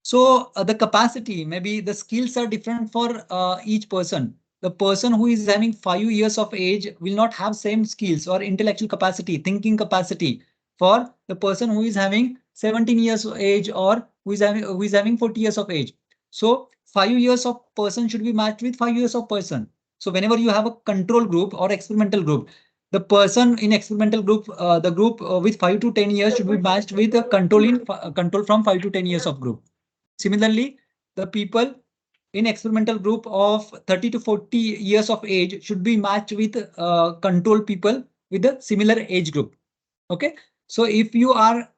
So the capacity, maybe the skills are different for each person. the person who is having 5 years of age will not have same skills or intellectual capacity, thinking capacity for the person who is having 17 years of age or who is having 40 years of age. So 5 years of person should be matched with 5 years of person. So whenever you have a control group or experimental group, the person in experimental group, the group with 5 to 10 years should be matched with a control from 5 to 10 years of group. Similarly, the people in experimental group of 30 to 40 years of age should be matched with control people with a similar age group. Okay, so if you are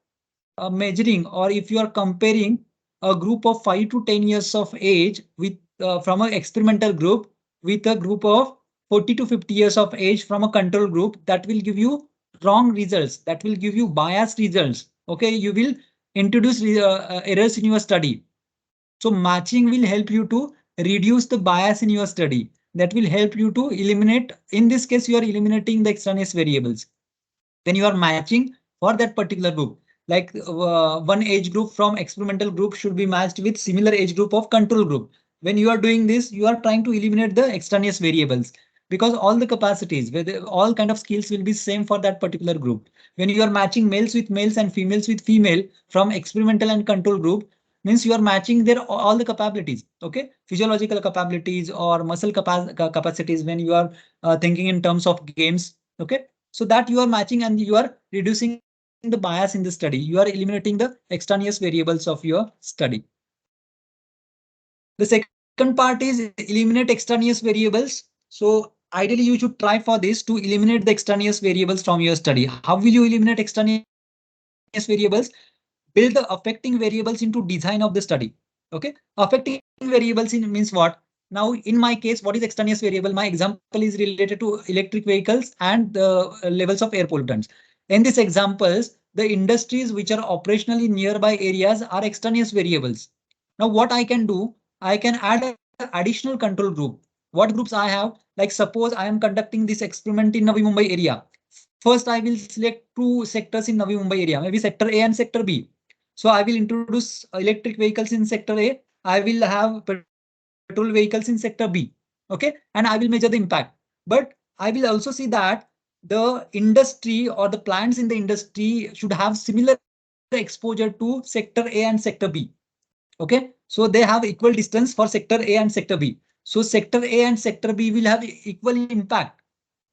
measuring or if you are comparing a group of 5 to 10 years of age with from an experimental group with a group of 40 to 50 years of age from a control group, that will give you wrong results, that will give you biased results. Okay, you will introduce errors in your study. So matching will help you to reduce the bias in your study. That will help you to eliminate, in this case, you are eliminating the extraneous variables. When you are matching for that particular group, like one age group from experimental group should be matched with similar age group of control group. When you are doing this, you are trying to eliminate the extraneous variables, because all the capacities, whether all kind of skills will be same for that particular group. When you are matching males with males and females with female from experimental and control group, means you are matching their all the capabilities. Okay, physiological capabilities or muscle capacities when you are thinking in terms of games. Okay, so that you are matching and you are reducing the bias in the study. You are eliminating the extraneous variables of your study. The second part is eliminate extraneous variables. So ideally you should try for this to eliminate the extraneous variables from your study. How will you eliminate extraneous variables? Build the affecting variables into design of the study. Okay, affecting variables in means what? Now in my case, what is extraneous variable? My example is related to electric vehicles and the levels of air pollutants. In these examples, the industries which are operationally nearby areas are extraneous variables. Now what I can do, I can add an additional control group. What groups I have? Like suppose I am conducting this experiment in Navi Mumbai area. First, I will select two sectors in Navi Mumbai area, maybe sector A and sector B. So I will introduce electric vehicles in sector A. I will have petrol vehicles in sector B. Okay, and I will measure the impact. But I will also see that the industry or the plants in the industry should have similar exposure to sector A and sector B. Okay, so they have equal distance for sector A and sector B. So sector A and sector B will have equal impact.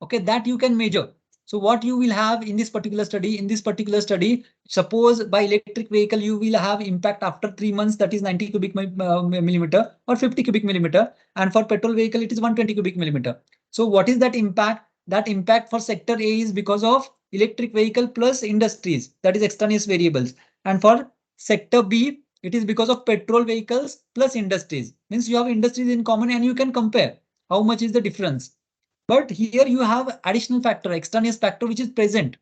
Okay, that you can measure. So what you will have in this particular study, suppose by electric vehicle, you will have impact after 3 months, that is 90 cubic millimeter or 50 cubic millimeter. And for petrol vehicle, it is 120 cubic millimeter. So what is that impact? That impact for sector A is because of electric vehicle plus industries, that is extraneous variables. And for sector B, it is because of petrol vehicles plus industries. Means you have industries in common and you can compare how much is the difference. But here you have additional factor, extraneous factor, which is present.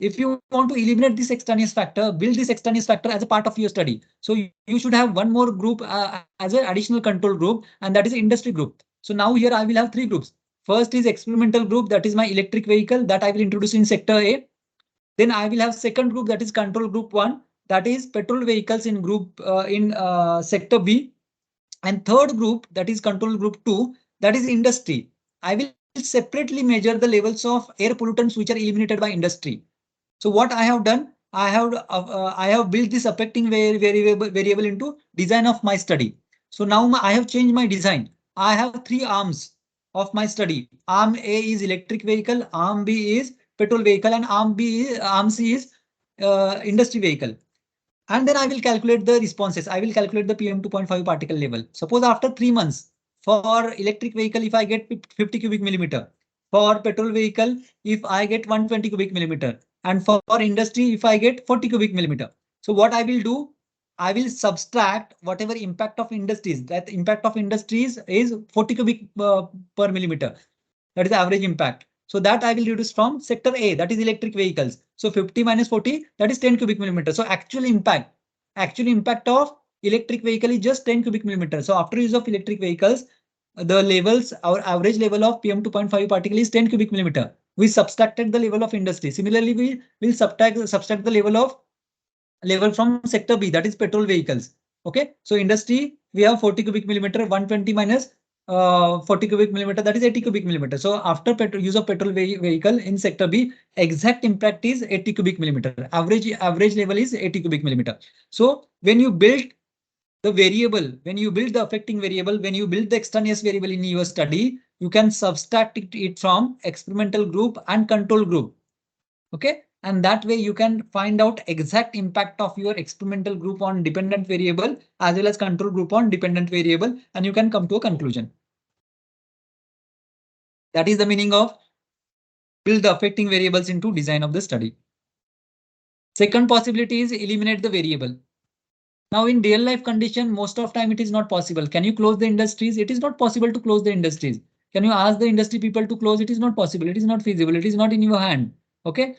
If you want to eliminate this extraneous factor, build this extraneous factor as a part of your study. So you should have one more group as an additional control group, and that is industry group. So now here I will have three groups. First is experimental group, that is my electric vehicle that I will introduce in sector A. Then I will have second group, that is control group 1, that is petrol vehicles in sector B. And third group, that is control group 2, that is industry. I will separately measure the levels of air pollutants which are eliminated by industry. So what I have done, I have built this affecting variable into design of my study. So now I have changed my design. I have three arms of my study. Arm A is electric vehicle, arm B is petrol vehicle, and arm C is industry vehicle. And then I will calculate the responses. I will calculate the PM 2.5 particle level. Suppose after 3 months, for electric vehicle, if I get 50 cubic millimeter, for petrol vehicle, if I get 120 cubic millimeter, and for industry, if I get 40 cubic millimeter. So what I will do, I will subtract whatever impact of industries. That impact of industries is 40 cubic per millimeter. That is the average impact. So that I will reduce from sector A, that is electric vehicles. So 50 minus 40, that is 10 cubic millimeter. So actual impact of electric vehicle is just 10 cubic millimeter. So after use of electric vehicles, the levels, our average level of PM 2.5 particle is 10 cubic millimeter. We subtracted the level of industry. Similarly, we will subtract the level from sector B, that is petrol vehicles. Okay, so industry, we have 40 cubic millimeter, 120 minus 40 cubic millimeter, that is 80 cubic millimeter. So after use of petrol vehicle in sector B, exact impact is 80 cubic millimeter. Average level is 80 cubic millimeter. So when you build the variable, when you build the affecting variable, when you build the extraneous variable in your study, you can subtract it from experimental group and control group. Okay. And that way you can find out exact impact of your experimental group on dependent variable as well as control group on dependent variable, and you can come to a conclusion. That is the meaning of build the affecting variables into design of the study. Second possibility is eliminate the variable. Now in real life condition, most of time it is not possible. Can you close the industries? It is not possible to close the industries. Can you ask the industry people to close? It is not possible. It is not feasible. It is not in your hand. Okay.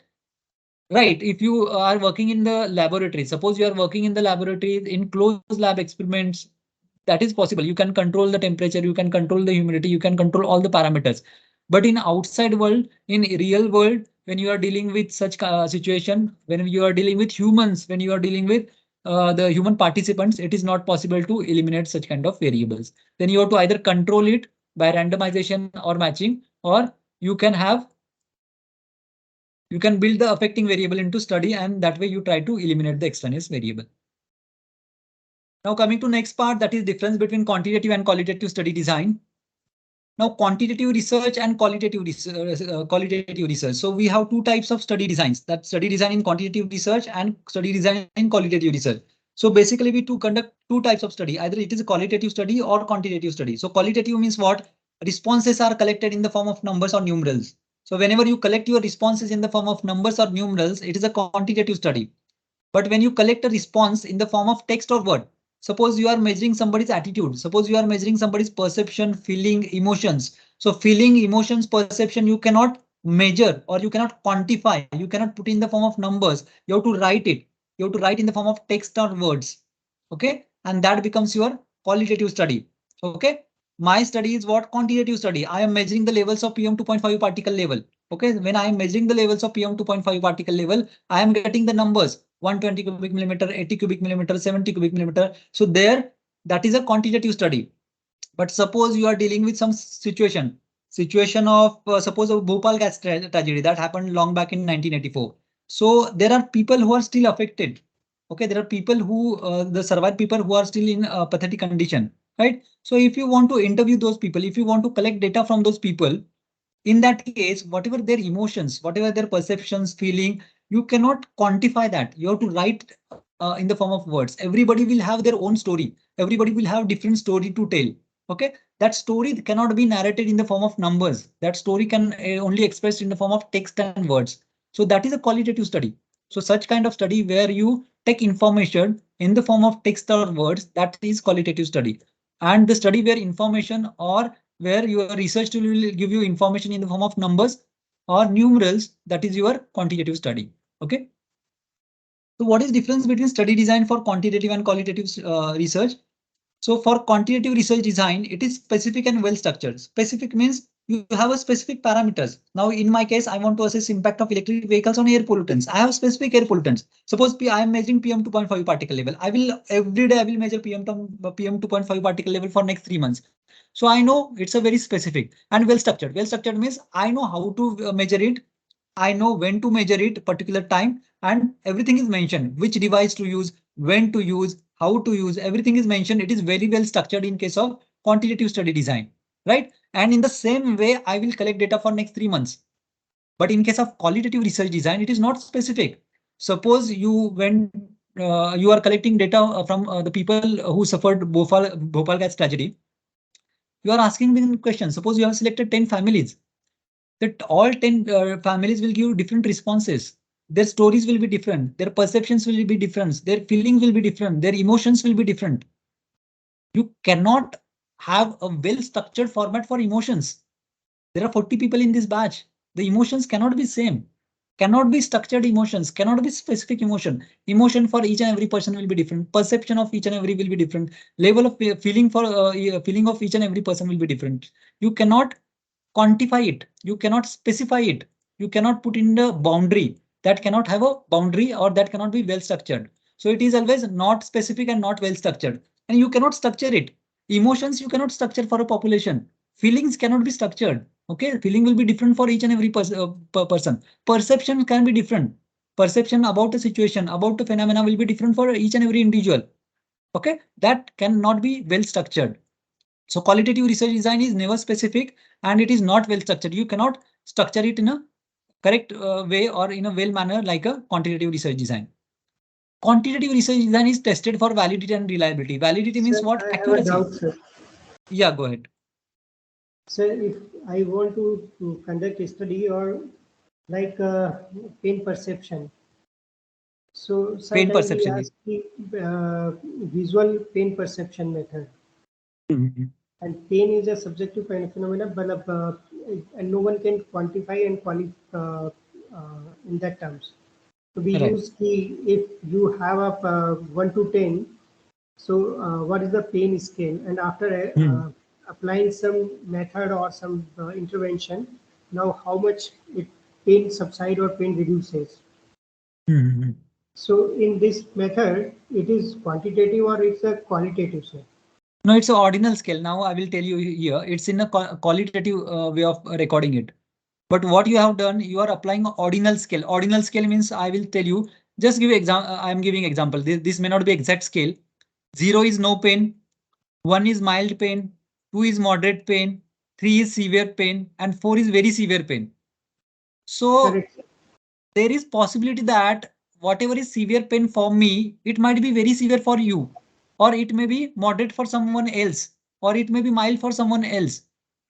Right. If you are working in the laboratory, suppose you are working in the laboratory in closed lab experiments, that is possible. You can control the temperature, you can control the humidity, you can control all the parameters. But in outside world, in real world, when you are dealing with such situation, when you are dealing with humans, when you are dealing with the human participants, it is not possible to eliminate such kind of variables. Then you have to either control it by randomization or matching, or you can have you can build the affecting variable into study, and that way you try to eliminate the extraneous variable. Now coming to next part, that is difference between quantitative and qualitative study design. Now quantitative research and qualitative research. So we have two types of study designs, that study design in quantitative research and study design in qualitative research. So basically we to conduct two types of study, either it is a qualitative study or quantitative study. So qualitative means what? Responses are collected in the form of numbers or numerals. So whenever you collect your responses in the form of numbers or numerals, it is a quantitative study. But when you collect a response in the form of text or word, suppose you are measuring somebody's attitude, suppose you are measuring somebody's perception, feeling, emotions. So feeling, emotions, perception, you cannot measure or you cannot quantify. You cannot put in the form of numbers. You have to write it. You have to write in the form of text or words. Okay. And that becomes your qualitative study. Okay. My study is what? Quantitative study. I am measuring the levels of PM 2.5 particle level. Okay. When I am measuring the levels of PM 2.5 particle level, I am getting the numbers 120 cubic millimeter, 80 cubic millimeter, 70 cubic millimeter. So there, that is a quantitative study. But suppose you are dealing with some situation of suppose a Bhopal gas tragedy that happened long back in 1984. So there are people who are still affected. Okay, there are people who the survived people who are still in a pathetic condition, right? So if you want to interview those people, if you want to collect data from those people, in that case, whatever their emotions, whatever their perceptions, feeling, you cannot quantify that. You have to write in the form of words. Everybody will have their own story. Everybody will have different story to tell. Okay, that story cannot be narrated in the form of numbers. That story can only expressed in the form of text and words. So that is a qualitative study. So such kind of study where you take information in the form of text or words, that is qualitative study. And the study where information or where your research tool will give you information in the form of numbers or numerals, that is your quantitative study. Okay. So what is difference between study design for quantitative and qualitative research? So for quantitative research design, it is specific and well structured. Specific means you have a specific parameters. Now, in my case, I want to assess impact of electric vehicles on air pollutants. I have specific air pollutants. Suppose I am measuring PM 2.5 particle level. I will every day I will measure PM 2.5 particle level for next 3 months. So I know it's a very specific and well structured. Well structured means I know how to measure it. I know when to measure it particular time, and everything is mentioned, which device to use, when to use, how to use, everything is mentioned. It is very well structured in case of quantitative study design, right? And in the same way, I will collect data for next 3 months. But in case of qualitative research design, it is not specific. Suppose you are collecting data from the people who suffered Bhopal gas tragedy. You are asking them questions. Suppose you have selected 10 families, that all 10 families will give different responses. Their stories will be different. Their perceptions will be different. Their feelings will be different. Their emotions will be different. You cannot have a well structured format for emotions. There are 40 people in this batch. The emotions cannot be same. Cannot be structured emotions, cannot be specific emotion. Emotion for each and every person will be different. Perception of each and every will be different. Level of feeling for feeling of each and every person will be different. You cannot quantify it. You cannot specify it. You cannot put in the boundary. That cannot have a boundary or that cannot be well structured. So it is always not specific and not well structured. And you cannot structure it. Emotions you cannot structure for a population. Feelings cannot be structured. Okay, feeling will be different for each and every person. Perception can be different. Perception about a situation, about a phenomena will be different for each and every individual. Okay, that cannot be well structured. So qualitative research design is never specific and it is not well structured. You cannot structure it in a correct way or in a well manner like a quantitative research design. Quantitative research design is tested for validity and reliability. Validity means Sir, what? I have a Accuracy. doubt, sir. Yeah, go ahead. Sir, if I want to conduct a study or like pain perception, so Pain sometimes we perception ask is. the visual pain perception method, Mhm. and pain is a subjective phenomenon, but and no one can quantify and qualify in that terms. So we Right. use the if you have a 1 to 10. So, what is the pain scale? And after Hmm. applying some method or some intervention, now how much it pain subside or pain reduces? Hmm. So, in this method, it is quantitative or it's a qualitative, sir. No, it's an ordinal scale. Now I will tell you here. It's in a qualitative way of recording it. But what you have done, you are applying ordinal scale. Ordinal scale means I will tell you. Just give example. I am giving example. This may not be exact scale. 0 is no pain. 1 is mild pain. 2 is moderate pain. 3 is severe pain, and 4 is very severe pain. So Correct, sir. there is possibility that whatever is severe pain for me, it might be very severe for you, or it may be moderate for someone else, or it may be mild for someone else.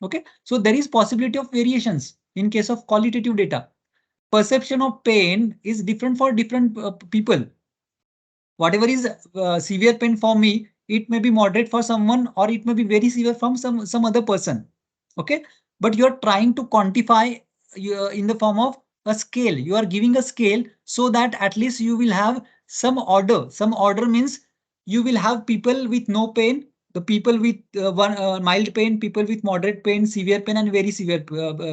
Okay, so there is possibility of variations in case of qualitative data. Perception of pain is different for different people. Whatever is severe pain for me, it may be moderate for someone, or it may be very severe from some other person. Okay, but you are trying to quantify in the form of a scale. You are giving a scale so that at least you will have some order. Some order means you will have people with no pain, the people with one mild pain, people with moderate pain, severe pain, and very severe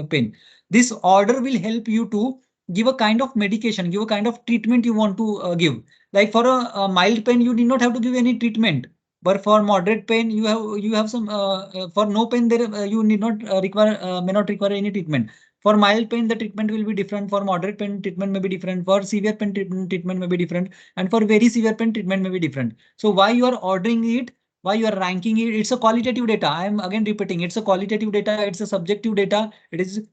pain. This order will help you to give a kind of medication, give a kind of treatment you want to give. Like for a mild pain, you need not have to give any treatment. But for moderate pain, you have some for no pain there you need not require may not require any treatment. For mild pain, the treatment will be different. For moderate pain, treatment may be different. For severe pain, treatment may be different. And for very severe pain, treatment may be different. So why you are ordering it? Why you are ranking it? It's a qualitative data. I am again repeating. It's a qualitative data. It's a subjective data. It is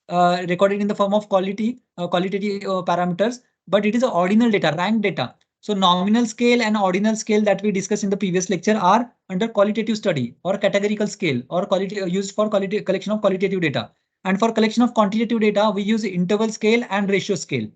recorded in the form of qualitative parameters, but it is a ordinal data, ranked data. So nominal scale and ordinal scale that we discussed in the previous lecture are under qualitative study or categorical scale or quality used for quality collection of qualitative data. And for collection of quantitative data, we use interval scale and ratio scale,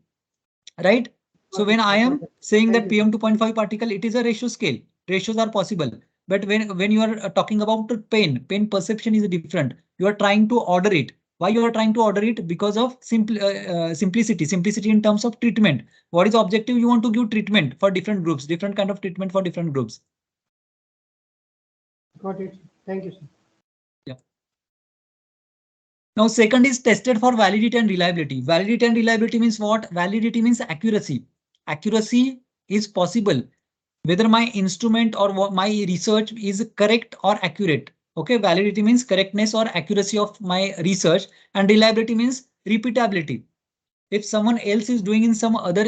right? So Got when it, I sir. am Got it. saying Thank that you, sir. PM 2.5 particle, it is a ratio scale. Ratios are possible. But when you are talking about the pain perception is different. You are trying to order it. Why you are trying to order it? Because of simplicity in terms of treatment. What is the objective? You want to give treatment for different groups, different kind of treatment for different groups. Got it, sir. Thank you, sir. Yeah. Now, second is tested for validity and reliability. Validity and reliability means what? Validity means accuracy. Accuracy is possible whether my instrument or what my research is correct or accurate. Okay, validity means correctness or accuracy of my research, and reliability means repeatability. If someone else is doing in some other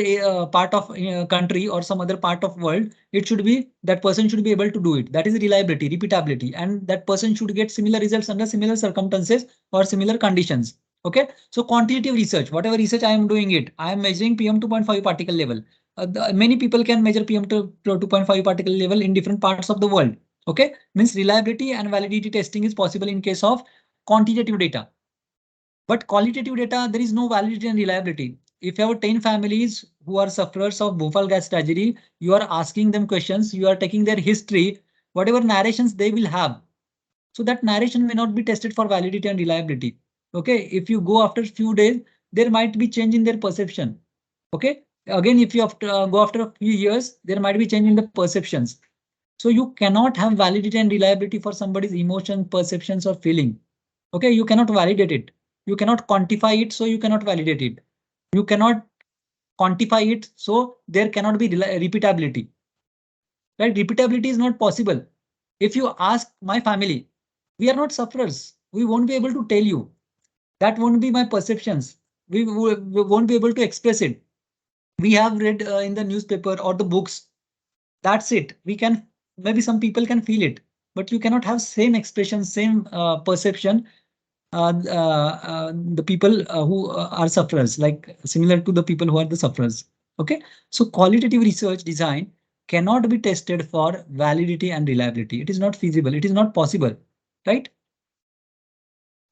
part of country or some other part of world, it should be that person should be able to do it. That is reliability, repeatability, and that person should get similar results under similar circumstances or similar conditions. Okay, so quantitative research, whatever research I am doing it, I am measuring PM 2.5 particle level. Many people can measure PM 2.5 particle level in different parts of the world. Okay, means reliability and validity testing is possible in case of quantitative data. But qualitative data, there is no validity and reliability. If you have 10 families who are sufferers of Bhopal gas tragedy, you are asking them questions, you are taking their history, whatever narrations they will have. So that narration may not be tested for validity and reliability. Okay, if you go after a few days, there might be change in their perception. Okay, again, if you have to, go after a few years, there might be change in the perceptions. So you cannot have validity and reliability for somebody's emotion, perceptions, or feeling. Okay, you cannot validate it. You cannot quantify it, so you cannot validate it. You cannot quantify it, so there cannot be repeatability. Right? Repeatability is not possible. If you ask my family, we are not sufferers. We won't be able to tell you. That won't be my perceptions. We won't be able to express it. We have read in the newspaper or the books. That's it. We can, maybe some people can feel it, but you cannot have same expression, same perception. The people who are sufferers, like similar to the people who are the sufferers. Okay, so qualitative research design cannot be tested for validity and reliability. It is not feasible. It is not possible, right?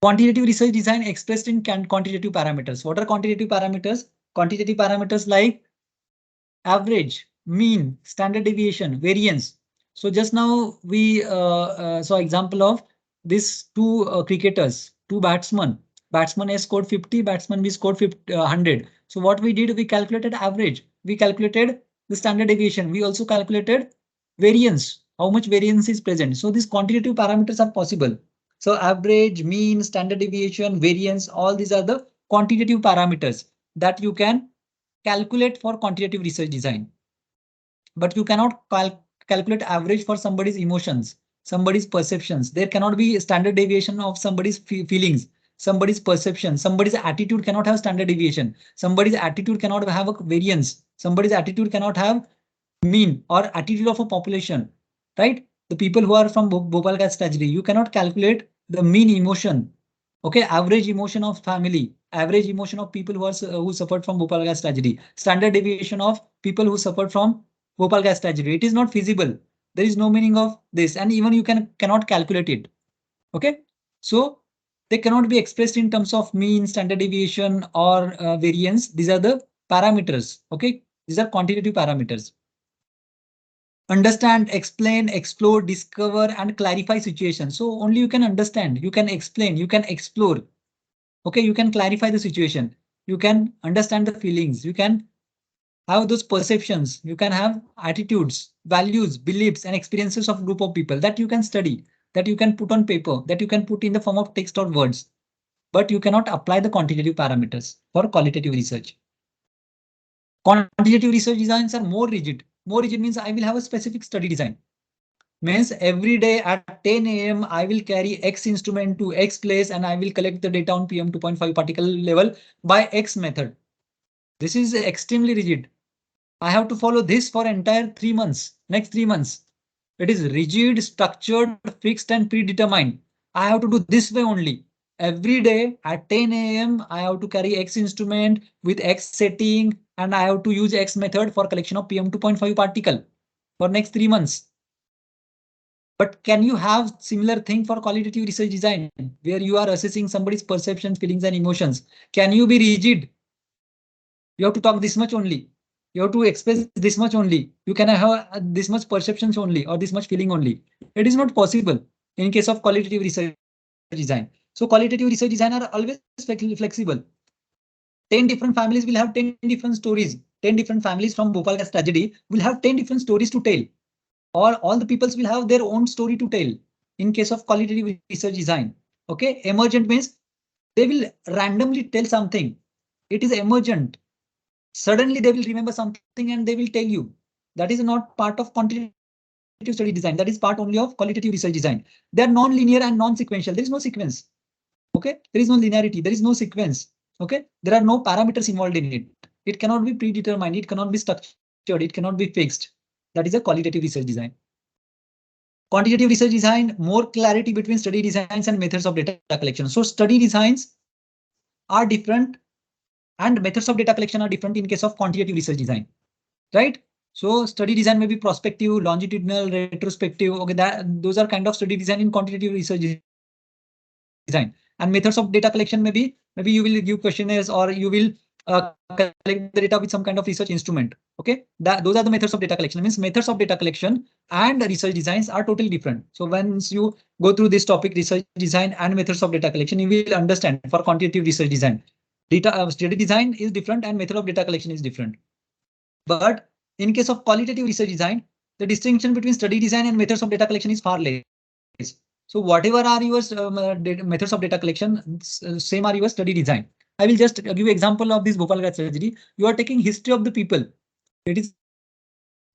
Quantitative research design expressed in quantitative parameters. What are quantitative parameters? Quantitative parameters like average, mean, standard deviation, variance. So just now we saw example of these two cricketers, two batsmen. Batsman A scored 50, batsman B scored 50, 100. So what we did, we calculated average. We calculated the standard deviation. We also calculated variance, how much variance is present. So these quantitative parameters are possible. So average, mean, standard deviation, variance, all these are the quantitative parameters that you can calculate for quantitative research design. But you cannot calculate average for somebody's emotions, somebody's perceptions. There cannot be a standard deviation of somebody's feelings, somebody's perception, somebody's attitude cannot have standard deviation. Somebody's attitude cannot have a variance. Somebody's attitude cannot have mean or attitude of a population, right? The people who are from Bhopal gas tragedy, you cannot calculate the mean emotion. Okay, average emotion of family, average emotion of people who are who suffered from Bhopal gas tragedy, standard deviation of people who suffered from Bhopal gas tragedy. It is not feasible. There is no meaning of this, and even you cannot calculate it. Okay, so they cannot be expressed in terms of mean, standard deviation, or variance. These are the parameters. Okay, these are quantitative parameters. Understand, explain, explore, discover, and clarify situations. So only you can understand, you can explain, you can explore. Okay, you can clarify the situation. You can understand the feelings. You can have those perceptions. You can have attitudes, values, beliefs, and experiences of group of people that you can study, that you can put on paper, that you can put in the form of text or words. But you cannot apply the quantitative parameters for qualitative research. Quantitative research designs are more rigid. More rigid means I will have a specific study design. Means every day at 10 a.m. I will carry X instrument to X place and I will collect the data on PM 2.5 particle level by X method. This is extremely rigid. I have to follow this for entire 3 months, next 3 months. It is rigid, structured, fixed and predetermined. I have to do this way only. Every day at 10 a.m. I have to carry X instrument with X setting and I have to use X method for collection of PM 2.5 particle for next 3 months. But can you have similar thing for qualitative research design where you are assessing somebody's perceptions, feelings and emotions? Can you be rigid? You have to talk this much only. You have to express this much only. You can have this much perceptions only or this much feeling only. It is not possible in case of qualitative research design. So qualitative research design are always flexible. 10 different families will have 10 different stories. 10 different families from Bhopal gas tragedy will have 10 different stories to tell. Or all the peoples will have their own story to tell in case of qualitative research design. Okay, emergent means they will randomly tell something. It is emergent. Suddenly they will remember something and they will tell you. That is not part of quantitative study design. That is part only of qualitative research design. They are non-linear and non-sequential. There is no sequence. Okay, there is no linearity. There is no sequence. Okay, there are no parameters involved in it. It cannot be predetermined. It cannot be structured. It cannot be fixed. That is a qualitative research design. Quantitative research design, more clarity between study designs and methods of data collection. So study designs are different and methods of data collection are different in case of quantitative research design, right? So study design may be prospective, longitudinal, retrospective. Okay, those are kind of study design in quantitative research design. And methods of data collection maybe you will give questionnaires or you will collect the data with some kind of research instrument. Okay, those are the methods of data collection. Means methods of data collection and research designs are totally different. So once you go through this topic, research design and methods of data collection, you will understand for quantitative research design. Study design is different and method of data collection is different. But in case of qualitative research design, the distinction between study design and methods of data collection is far less. So whatever are your methods of data collection, same are your study design. I will just give you example of this Bhopal gas tragedy. You are taking history of the people. It is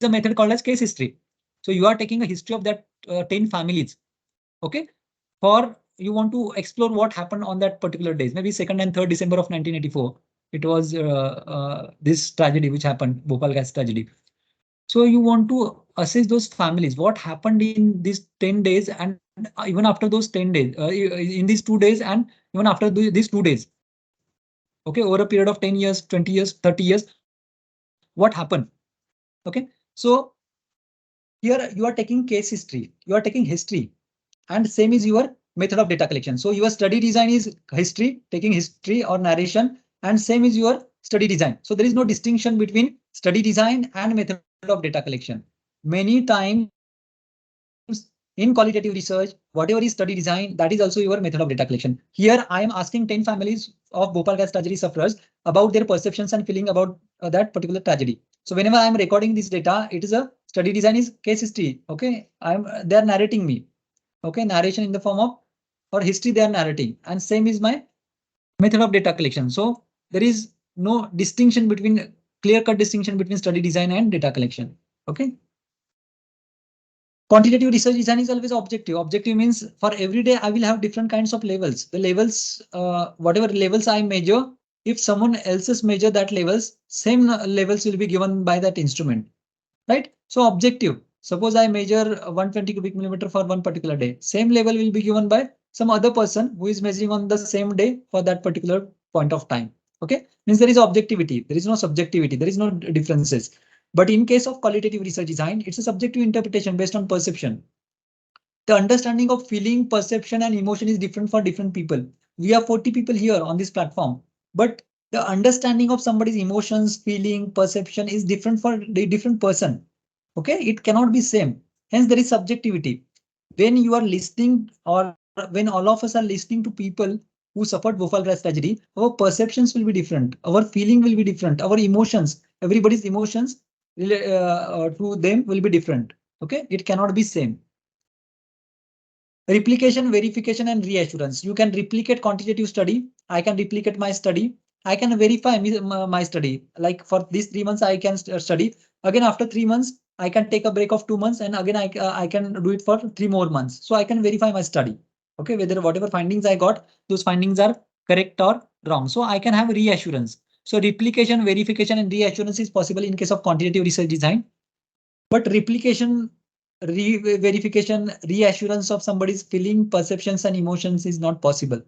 a method called as case history. So you are taking a history of that 10 families. Okay. For you want to explore what happened on that particular days, maybe 2nd and 3rd December of 1984. It was this tragedy which happened, Bhopal gas tragedy. So you want to assess those families, what happened in these 10 days and even after those 10 days, in these 2 days and even after these 2 days. Okay, over a period of 10 years, 20 years, 30 years, what happened? Okay, so here you are taking case history, you are taking history, and same is your method of data collection. So your study design is history, taking history or narration, and same is your study design. So there is no distinction between study design and method of data collection. Many times in qualitative research, whatever is study design, that is also your method of data collection. Here I am asking 10 families of Bhopal gas tragedy sufferers about their perceptions and feeling about that particular tragedy. So whenever I am recording this data, it is a study design is case history. Okay, they are narrating me. Okay, narration in the form of or history they are narrating, and same is my method of data collection. So there is no distinction between clear cut distinction between study design and data collection. Okay. Quantitative research design is always objective. Objective means for every day I will have different kinds of levels. The levels, whatever levels I measure, if someone else's measure that levels, same levels will be given by that instrument, right? So objective. Suppose I measure 120 cubic millimeter for one particular day. Same level will be given by some other person who is measuring on the same day for that particular point of time. Okay, means there is objectivity. There is no subjectivity. There is no differences. But in case of qualitative research design, it's a subjective interpretation based on perception. The understanding of feeling, perception, and emotion is different for different people. We have 40 people here on this platform, but the understanding of somebody's emotions, feeling, perception is different for the different person. Okay, it cannot be same. Hence, there is subjectivity. When you are listening, or when all of us are listening to people who suffered Bhopal gas tragedy, our perceptions will be different. Our feeling will be different. Our emotions, everybody's emotions to them will be different. Okay, it cannot be same. Replication, verification, and reassurance. You can replicate quantitative study. I can replicate my study. I can verify my study. Like for these 3 months, I can study. Again, after 3 months, I can take a break of 2 months, and again, I can do it for 3 more months. So I can verify my study. Okay, whether whatever findings I got, those findings are correct or wrong. So I can have reassurance. So replication, verification, and reassurance is possible in case of quantitative research design. But replication, verification, reassurance of somebody's feeling, perceptions, and emotions is not possible.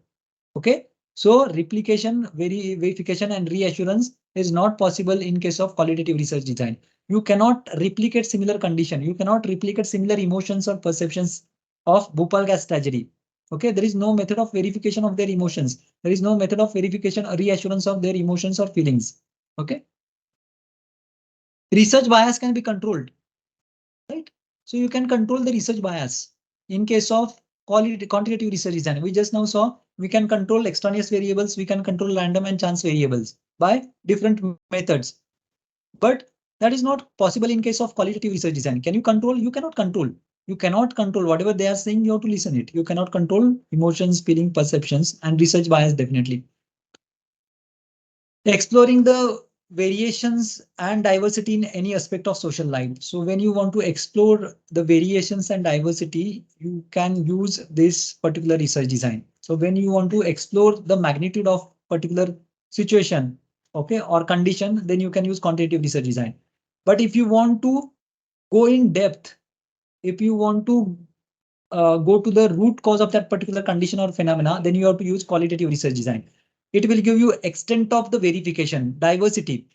Okay. So replication, verification, and reassurance is not possible in case of qualitative research design. You cannot replicate similar condition. You cannot replicate similar emotions or perceptions of Bhopal gas tragedy. Okay, there is no method of verification of their emotions. There is no method of verification or reassurance of their emotions or feelings. Okay. Research bias can be controlled, right? So you can control the research bias in case of quantitative research design. We just now saw we can control extraneous variables, we can control random and chance variables by different methods. But that is not possible in case of qualitative research design. Can you control? You cannot control. You cannot control whatever they are saying. You have to listen it. You cannot control emotions, feeling, perceptions, and research bias definitely. Exploring the variations and diversity in any aspect of social life. So when you want to explore the variations and diversity, you can use this particular research design. So when you want to explore the magnitude of particular situation, okay, or condition, then you can use quantitative research design. But if you want to go in depth, if you want to go to the root cause of that particular condition or phenomena, then you have to use qualitative research design. It will give you extent of the verification, diversity.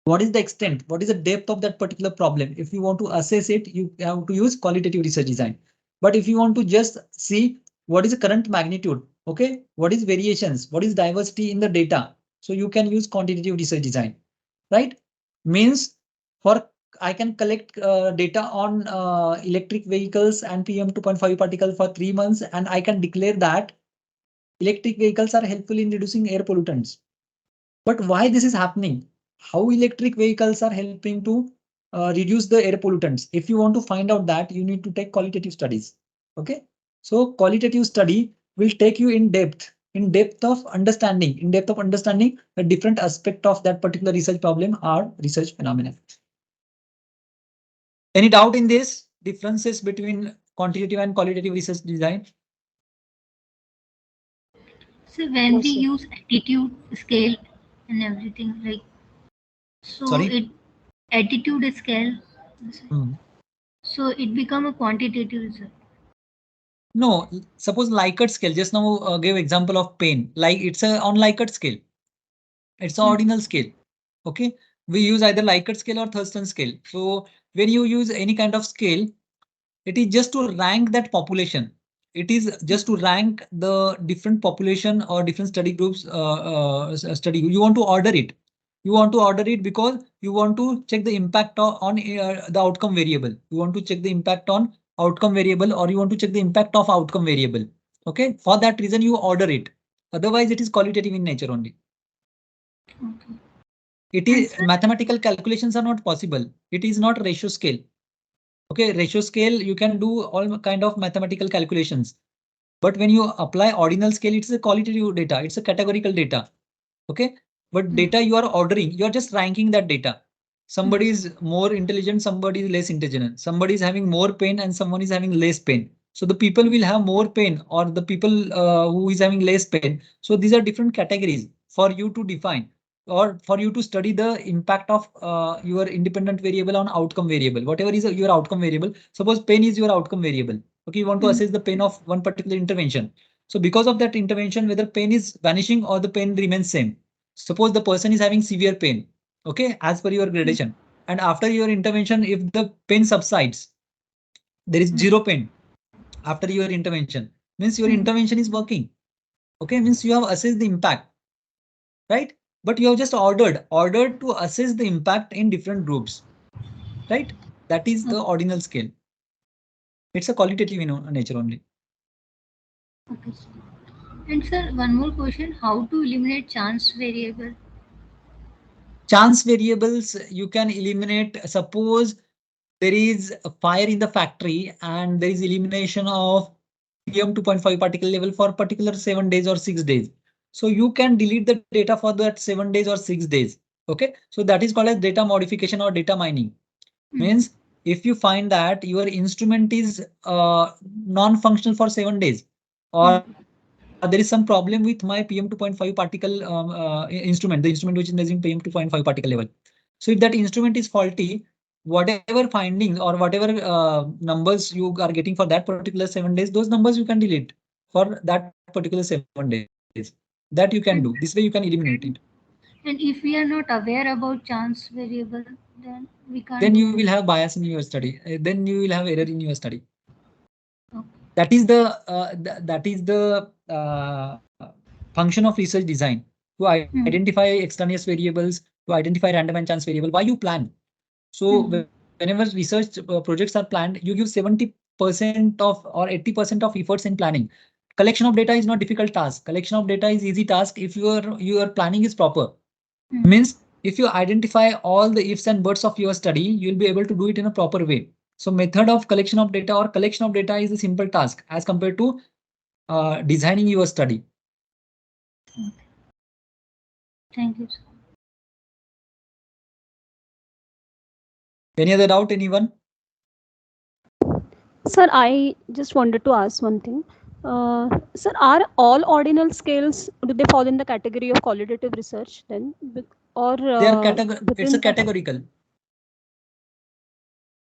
What is the extent? What is the depth of that particular problem? If you want to assess it, you have to use qualitative research design. But if you want to just see what is the current magnitude, okay, what is variations, what is diversity in the data, so you can use quantitative research design, right? Means for I can collect data on electric vehicles and PM 2.5 particle for 3 months, and I can declare that electric vehicles are helpful in reducing air pollutants. But why this is happening? How electric vehicles are helping to reduce the air pollutants? If you want to find out that, you need to take qualitative studies. Okay, so qualitative study will take you in depth of understanding the different aspect of that particular research problem or research phenomenon. Any doubt in this? differences between quantitative and qualitative research design? So when No, we sir. use attitude scale and everything, like, so Sorry. it attitude scale, Hmm. so it become a quantitative research. No, suppose Likert scale. Just now gave example of pain. Like it's a on Likert scale. It's an ordinal scale. Okay. We use either Likert scale or Thurston scale. So when you use any kind of scale, it is just to rank that population. It is just to rank the different population or different study groups study. You want to order it. You want to order it because you want to check the impact on the outcome variable. You want to check the impact on outcome variable, or you want to check the impact of outcome variable. Okay. For that reason, you order it. Otherwise, it is qualitative in nature only. Okay. It And is sir, mathematical calculations are not possible. It is not ratio scale. Okay, ratio scale, you can do all kind of mathematical calculations. But when you apply ordinal scale, it's a qualitative data. It's a categorical data. Okay. But data you are ordering, you are just ranking that data. Somebody is more intelligent, somebody is less intelligent. Somebody is having more pain and someone is having less pain. So the people will have more pain, or the people who is having less pain. So these are different categories for you to define, or for you to study the impact of your independent variable on outcome variable. Whatever is your outcome variable. Suppose pain is your outcome variable. Okay, you want to assess the pain of one particular intervention. So because of that intervention, whether pain is vanishing or the pain remains same. Suppose the person is having severe pain, okay, as per your gradation. And after your intervention, if the pain subsides, there is zero pain after your intervention, means your intervention is working. Okay, means you have assessed the impact, right? But you have just ordered to assess the impact in different groups, right? That is the ordinal scale. It's a qualitative in nature only. okay, sir. And sir, one more question: how to eliminate chance variable? Chance variables you can eliminate. Suppose there is a fire in the factory and there is elimination of PM 2.5 particle level for particular 7 days or 6 days. So you can delete the data for that 7 days or 6 days. Okay, so that is called as data modification or data mining. Means if you find that your instrument is non-functional for 7 days, or there is some problem with my PM 2.5 particle instrument, the instrument which is measuring PM 2.5 particle level. So if that instrument is faulty, whatever findings or whatever numbers you are getting for that particular 7 days, those numbers you can delete for that particular 7 days. That you can do. This way you can eliminate it. And if we are not aware about chance variable, then we can't Then do. you will have bias in your study. Then you will have error in your study. Okay. That is the function of research design, to identify extraneous variables, to identify random and chance variable. Why you plan? So whenever research projects are planned, you give 70% of or 80% of efforts in planning. Collection of data is not difficult task. Collection of data is easy task if your planning is proper. Means if you identify all the ifs and buts of your study, you'll be able to do it in a proper way. So method of collection of data or collection of data is a simple task as compared to designing your study. Thank you, sir. Any other doubt, anyone? Sir, I just wanted to ask one thing. Sir, are all ordinal scales, do they fall in the category of qualitative research then? Or They are it's a within that? categorical.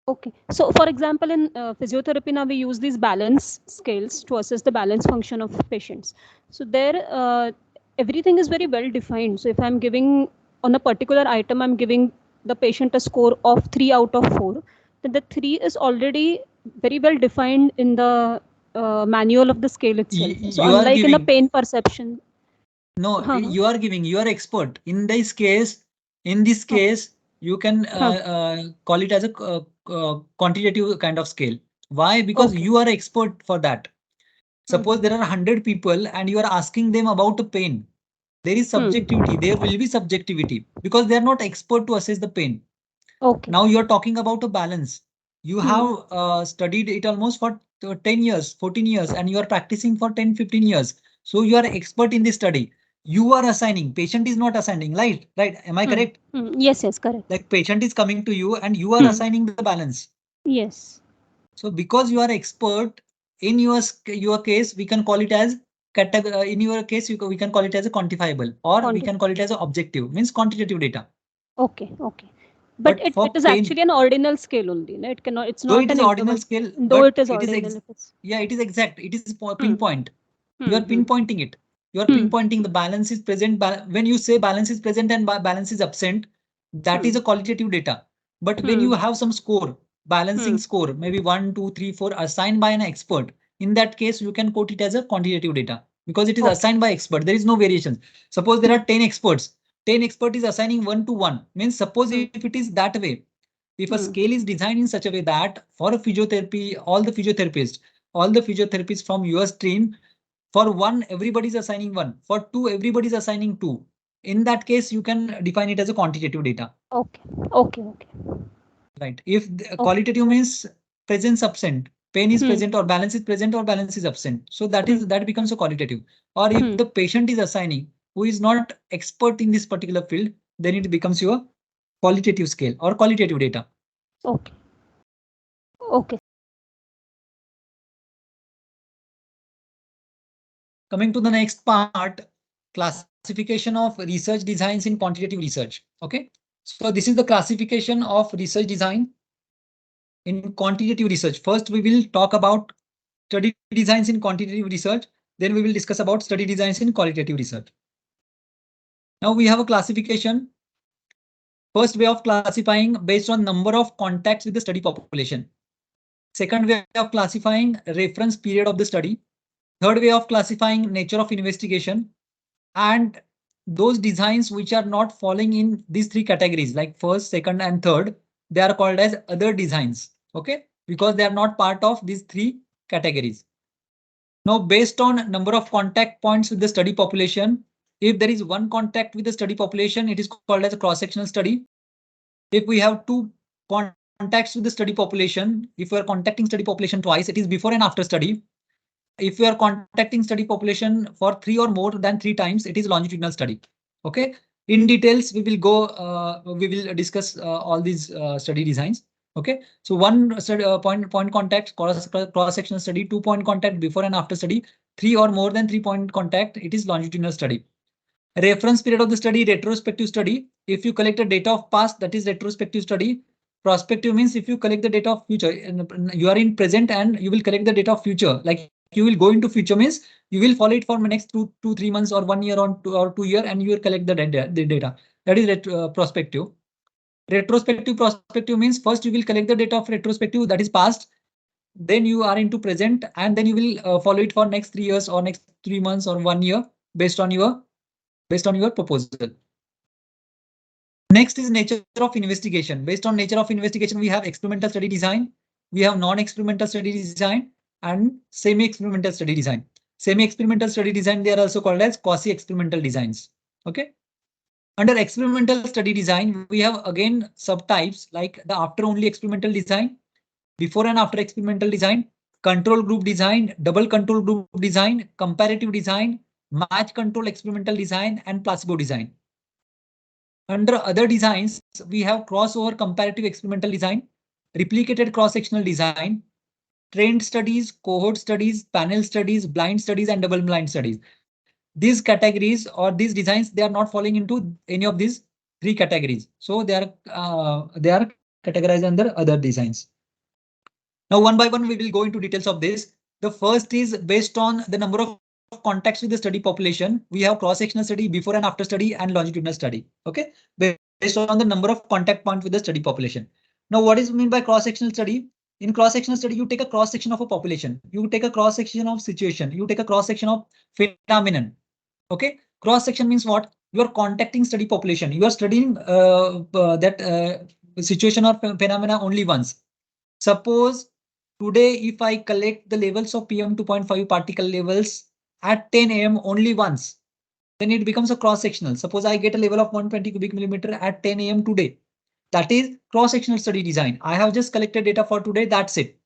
Okay. So, for example, in physiotherapy now we use these balance scales to assess the balance function of patients. So there, everything is very well defined. So if I'm giving on a particular item, I'm giving the patient a score of 3 out of 4, then the 3 is already very well defined in the manual of the scale itself. So You are unlike in a giving. pain perception. No, Uh-huh. you are giving. You are expert in this case. In this case, you can call it as a quantitative kind of scale. Why? Because Okay. you are expert for that. Suppose there are 100 people and you are asking them about the pain. There is subjectivity. There will be subjectivity because they are not expert to assess the pain. Okay. Now you are talking about a balance. You Hmm. have studied it almost for 10 years, 14 years, and you are practicing for 10, 15 years. So you are expert in this study. You are assigning, patient is not assigning, right? Right. Am I correct? Yes, yes, correct. Like patient is coming to you and you are Hmm. assigning the balance. Yes. So because you are expert in your case, we can call it as category. In your case, we can call it as a quantifiable, or we can call it as a objective, means quantitative data. Okay, okay. But But for it is pain, actually an ordinal scale only. No? It cannot. It's though not it is an ordinal interval. scale, Though but it is it is ordinal. If it's yeah, it is exact. It is hmm, pinpoint. You are hmm, pinpointing it. You are hmm, pinpointing the balance is present. When you say balance is present and balance is absent, that is hmm, a qualitative data. But when hmm, you have some score, balancing hmm. score, maybe 1, 2, 3, 4, assigned by an expert, in that case, you can quote it as a quantitative data because it is Okay. assigned by expert. There is no variation. Suppose there Hmm, are 10 experts. 10 expert is assigning 1 to 1. Means suppose hmm, if it is that way, if a hmm. scale is designed in such a way that for a physiotherapy, all the physiotherapists from your stream, for 1, everybody is assigning 1. For 2, everybody is assigning 2. In that case, you can define it as a quantitative data. Okay, okay, okay, Right. If okay. qualitative means presence absent, pain is Hmm, present or balance is absent. So hmm, that becomes a qualitative. Or if hmm. the patient is assigning who is not expert in this particular field, then it becomes your qualitative scale or qualitative data. Okay, okay. Coming to the next part, classification of research designs in quantitative research. Okay. So this is the classification of research design in quantitative research. First, we will talk about study designs in quantitative research. Then we will discuss about study designs in qualitative research. Now we have a classification. First way of classifying based on number of contacts with the study population. Second way of classifying reference period of the study. Third way of classifying nature of investigation. And those designs which are not falling in these 3 categories, like first, second, and third, they are called as other designs. Okay, because they are not part of these 3 categories. Now, based on number of contact points with the study population, if there is 1 contact with the study population, it is called as a cross-sectional study. If we have 2 contacts with the study population, if we are contacting study population twice, it is before and after study. If we are contacting study population for 3 or more than 3 times, it is longitudinal study. Okay. In details, we will go. We will discuss all these study designs. Okay. So one study, point contact cross sectional study, 2-point contact before and after study, 3 or more than 3-point contact. It is longitudinal study. Reference period of the study, retrospective study. If you collect the data of past, that is retrospective study. Prospective means if you collect the data of future, you are in present and you will collect the data of future. Like you will go into future means you will follow it for the next 3 months or 1 year or 2 year, and you will collect the data. That is prospective. Retrospective prospective means first you will collect the data of retrospective, that is past. Then you are into present, and then you will follow it for next 3 years or next 3 months or 1 year based on your proposal. Next is nature of investigation. Based on nature of investigation, we have experimental study design, we have non-experimental study design, and semi-experimental study design. Semi-experimental study design, they are also called as quasi-experimental designs. Okay. Under experimental study design, we have again subtypes like the after only experimental design, before and after experimental design, control group design, double control group design, comparative design, match control experimental design, and placebo design. Under other designs, we have crossover comparative experimental design, replicated cross-sectional design, trained studies, cohort studies, panel studies, blind studies, and double blind studies. These categories or these designs, they are not falling into any of these 3 categories. So they are categorized under other designs. Now, one by one, we will go into details of this. The first is based on the number of contacts with the study population. We have cross-sectional study, before and after study, and longitudinal study. Okay, based on the number of contact points with the study population. Now, what is mean by cross-sectional study? In cross-sectional study, you take a cross-section of a population, you take a cross-section of situation, you take a cross-section of phenomenon. Okay, cross-section means what? You are contacting study population. You are studying that situation or phenomena only once. Suppose today, if I collect the levels of PM 2.5 particle levels at 10 a.m. only once, then it becomes a cross-sectional. Suppose I get a level of 120 cubic millimeter at 10 a.m. today. That is cross-sectional study design. I have just collected data for today. That's it.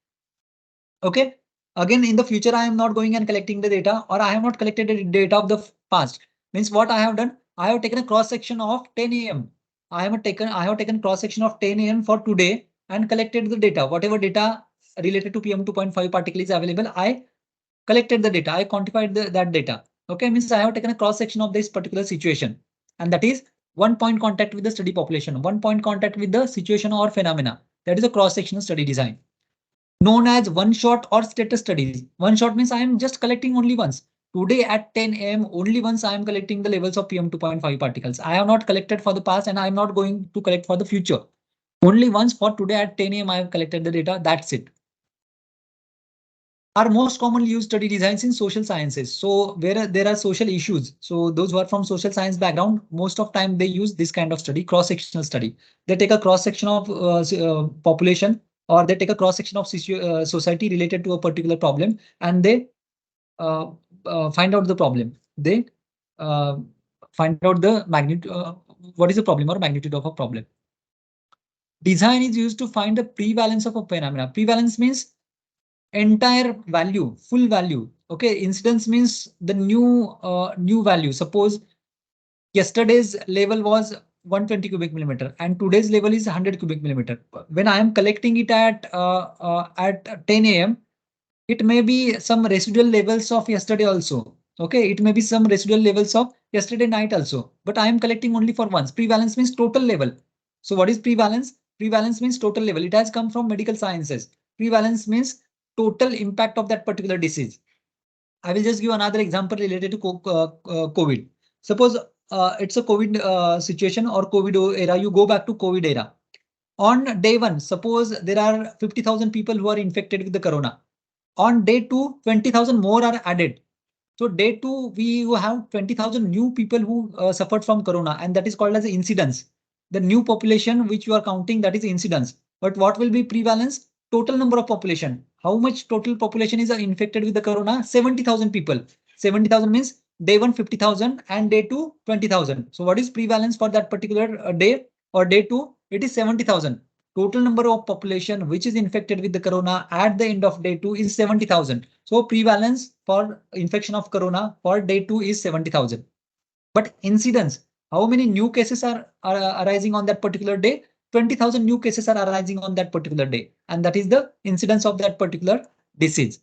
Okay. Again, in the future, I am not going and collecting the data, or I have not collected the data of the past. Means what I have done? I have taken a cross-section of 10 a.m. I have taken cross-section of 10 a.m. for today and collected the data. Whatever data related to PM2.5 particle is available. I collected the data. I quantified that data. Okay, means I have taken a cross section of this particular situation, and that is 1 point contact with the study population, 1 point contact with the situation or phenomena. That is a cross sectional study design, known as one shot or status studies. One shot means I am just collecting only once. Today at 10 a.m. only once I am collecting the levels of PM2.5 particles. I have not collected for the past and I am not going to collect for the future. Only once for today at 10 a.m. I have collected the data. That's it. Are most commonly used study designs in social sciences. So where there are social issues. So those who are from social science background, most of time they use this kind of study, cross-sectional study. They take a cross section of population, or they take a cross section of society related to a particular problem, and they find out the problem. They find out the magnitude, what is the problem or magnitude of a problem. Design is used to find the prevalence of a phenomena. Prevalence means entire value, full value. Okay, incidence means the new value. Suppose yesterday's level was 120 cubic millimeter and today's level is 100 cubic millimeter. When I am collecting it at 10 a.m., it may be some residual levels of yesterday also. Okay, it may be some residual levels of yesterday night also, but I am collecting only for once. Prevalence means total level. So what is prevalence? Prevalence means total level. It has come from medical sciences. Prevalence means total impact of that particular disease. I will just give another example related to COVID. Suppose it's a COVID situation or COVID era. You go back to COVID era. On day one, suppose there are 50,000 people who are infected with the corona. On day two, 20,000 more are added. So day two, we have 20,000 new people who suffered from corona, and that is called as incidence. The new population which you are counting, that is incidence. But what will be prevalence? Total number of population. How much total population is infected with the corona? 70,000 people. 70,000 means day one 50,000 and day two 20,000. So what is prevalence for that particular day or day two? It is 70,000. Total number of population which is infected with the corona at the end of day two is 70,000. So prevalence for infection of corona for day two is 70,000. But incidence, how many new cases are arising on that particular day? 20,000 new cases are arising on that particular day. And that is the incidence of that particular disease.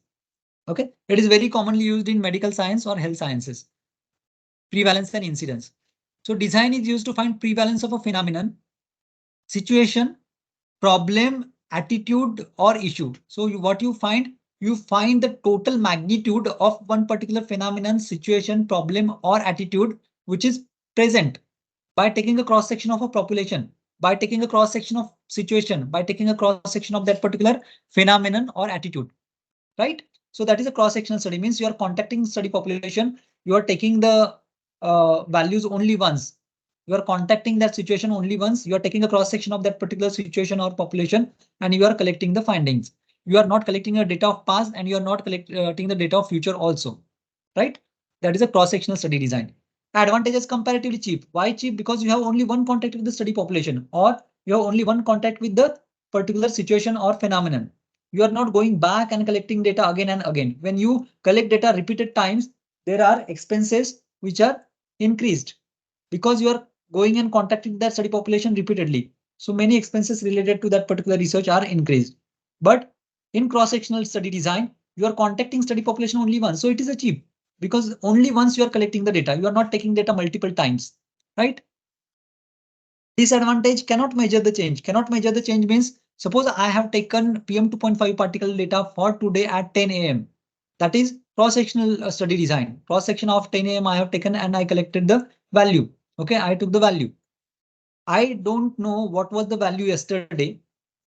Okay, it is very commonly used in medical science or health sciences. Prevalence and incidence. So design is used to find prevalence of a phenomenon, situation, problem, attitude, or issue. So what you find the total magnitude of one particular phenomenon, situation, problem, or attitude which is present by taking a cross section of a population, by taking a cross section of situation, by taking a cross section of that particular phenomenon or attitude, right? So that is a cross sectional study. Means you are contacting study population, you are taking the values only once. You are contacting that situation only once. You are taking a cross section of that particular situation or population, and you are collecting the findings. You are not collecting the data of past, and you are not collecting the data of future also, right? That is a cross sectional study design. Advantages: comparatively cheap. Why cheap? Because you have only one contact with the study population, or you have only one contact with the particular situation or phenomenon. You are not going back and collecting data again and again. When you collect data repeated times, there are expenses which are increased because you are going and contacting that study population repeatedly. So many expenses related to that particular research are increased. But in cross-sectional study design, you are contacting study population only once. So it is a cheap because only once you are collecting the data. You are not taking data multiple times, right? Disadvantage: cannot measure the change. Cannot measure the change means suppose I have taken PM2.5 particle data for today at 10 a.m. That is cross-sectional study design. Cross section of 10 a.m. I have taken and I collected the value. Okay, I took the value. I don't know what was the value yesterday,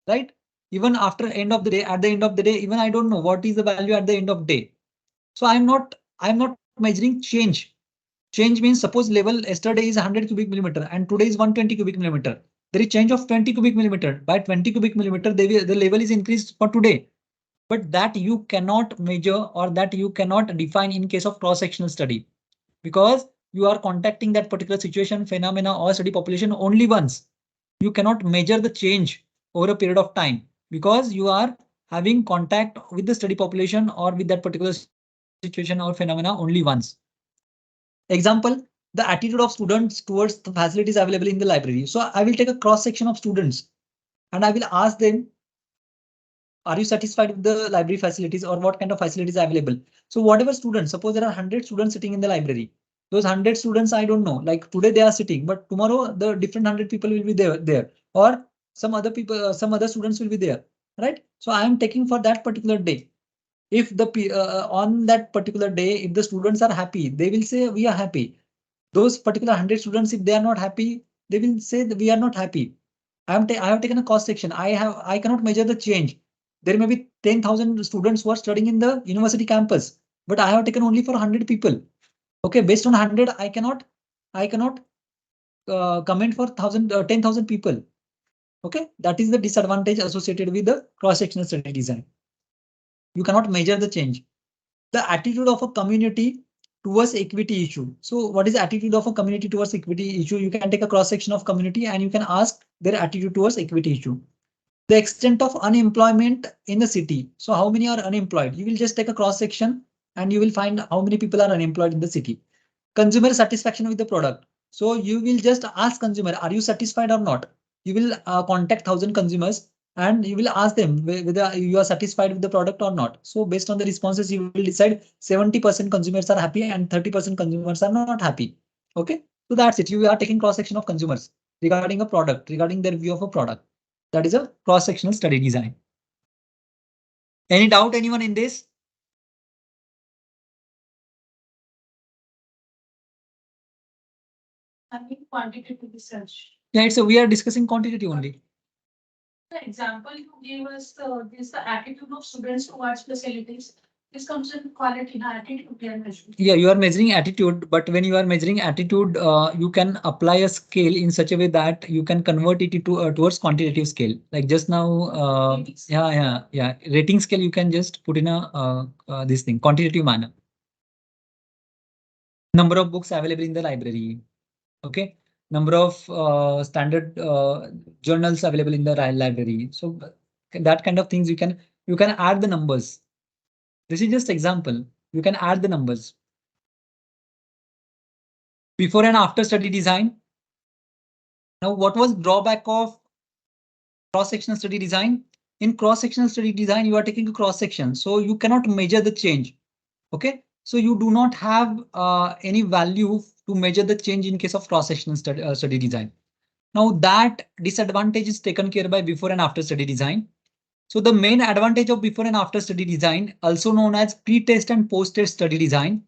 right? Even after end of the day, at the end of the day, even I don't know what is the value at the end of day. So I'm not measuring change. Change means suppose level yesterday is 100 cubic millimeter and today is 120 cubic millimeter. There is change of 20 cubic millimeter. By 20 cubic millimeter, the level is increased for today. But that you cannot measure or that you cannot define in case of cross-sectional study, because you are contacting that particular situation, phenomena, or study population only once. You cannot measure the change over a period of time because you are having contact with the study population or with that particular situation or phenomena only once. Example: the attitude of students towards the facilities available in the library. So I will take a cross section of students and I will ask them Are you satisfied with the library facilities or what kind of facilities are available? So whatever students, suppose there are 100 students sitting in the library. Those 100 students, I don't know, like today they are sitting, but tomorrow the different 100 people will be there, or some other people, some other students will be there, right? So I am taking for that particular day. If the on that particular day, if the students are happy, they will say we are happy. Those particular 100 students, if they are not happy, they will say that we are not happy. I have taken a cross section. I cannot measure the change. There may be 10,000 students who are studying in the university campus, but I have taken only for 100 people. Okay, based on 100, I cannot comment for 10,000 people. Okay, that is the disadvantage associated with the cross-sectional study design. You cannot measure the change. The attitude of a community towards equity issue. So what is the attitude of a community towards equity issue? You can take a cross section of community and you can ask their attitude towards equity issue. The extent of unemployment in the city. So how many are unemployed? You will just take a cross section and you will find how many people are unemployed in the city. Consumer satisfaction with the product. So you will just ask consumer, are you satisfied or not? You will contact 1,000 consumers and you will ask them whether you are satisfied with the product or not. So based on the responses, you will decide 70% consumers are happy and 30% consumers are not happy. Okay, so that's it. You are taking cross section of consumers regarding a product, regarding their view of a product. That is a cross sectional study design. Any doubt, anyone in this? I mean, quantitative research. Yeah, so we are discussing quantitative only. The example you gave us, this the attitude of students towards facilities. This comes in quality, the attitude we are measuring. Yeah, you are measuring attitude, but when you are measuring attitude, you can apply a scale in such a way that you can convert it into towards quantitative scale. Like just now, yeah. Rating scale you can just put in a this thing quantitative manner. Number of books available in the library. Okay, number of standard journals available in the library. So that kind of things you can add the numbers. This is just example. You can add the numbers. Before and after study design. Now, what was drawback of cross-sectional study design? In cross-sectional study design, you are taking a cross section, so you cannot measure the change. Okay, so you do not have any value to measure the change in case of cross-sectional study design. Now that disadvantage is taken care by before and after study design. So the main advantage of before and after study design, also known as pre-test and post-test study design,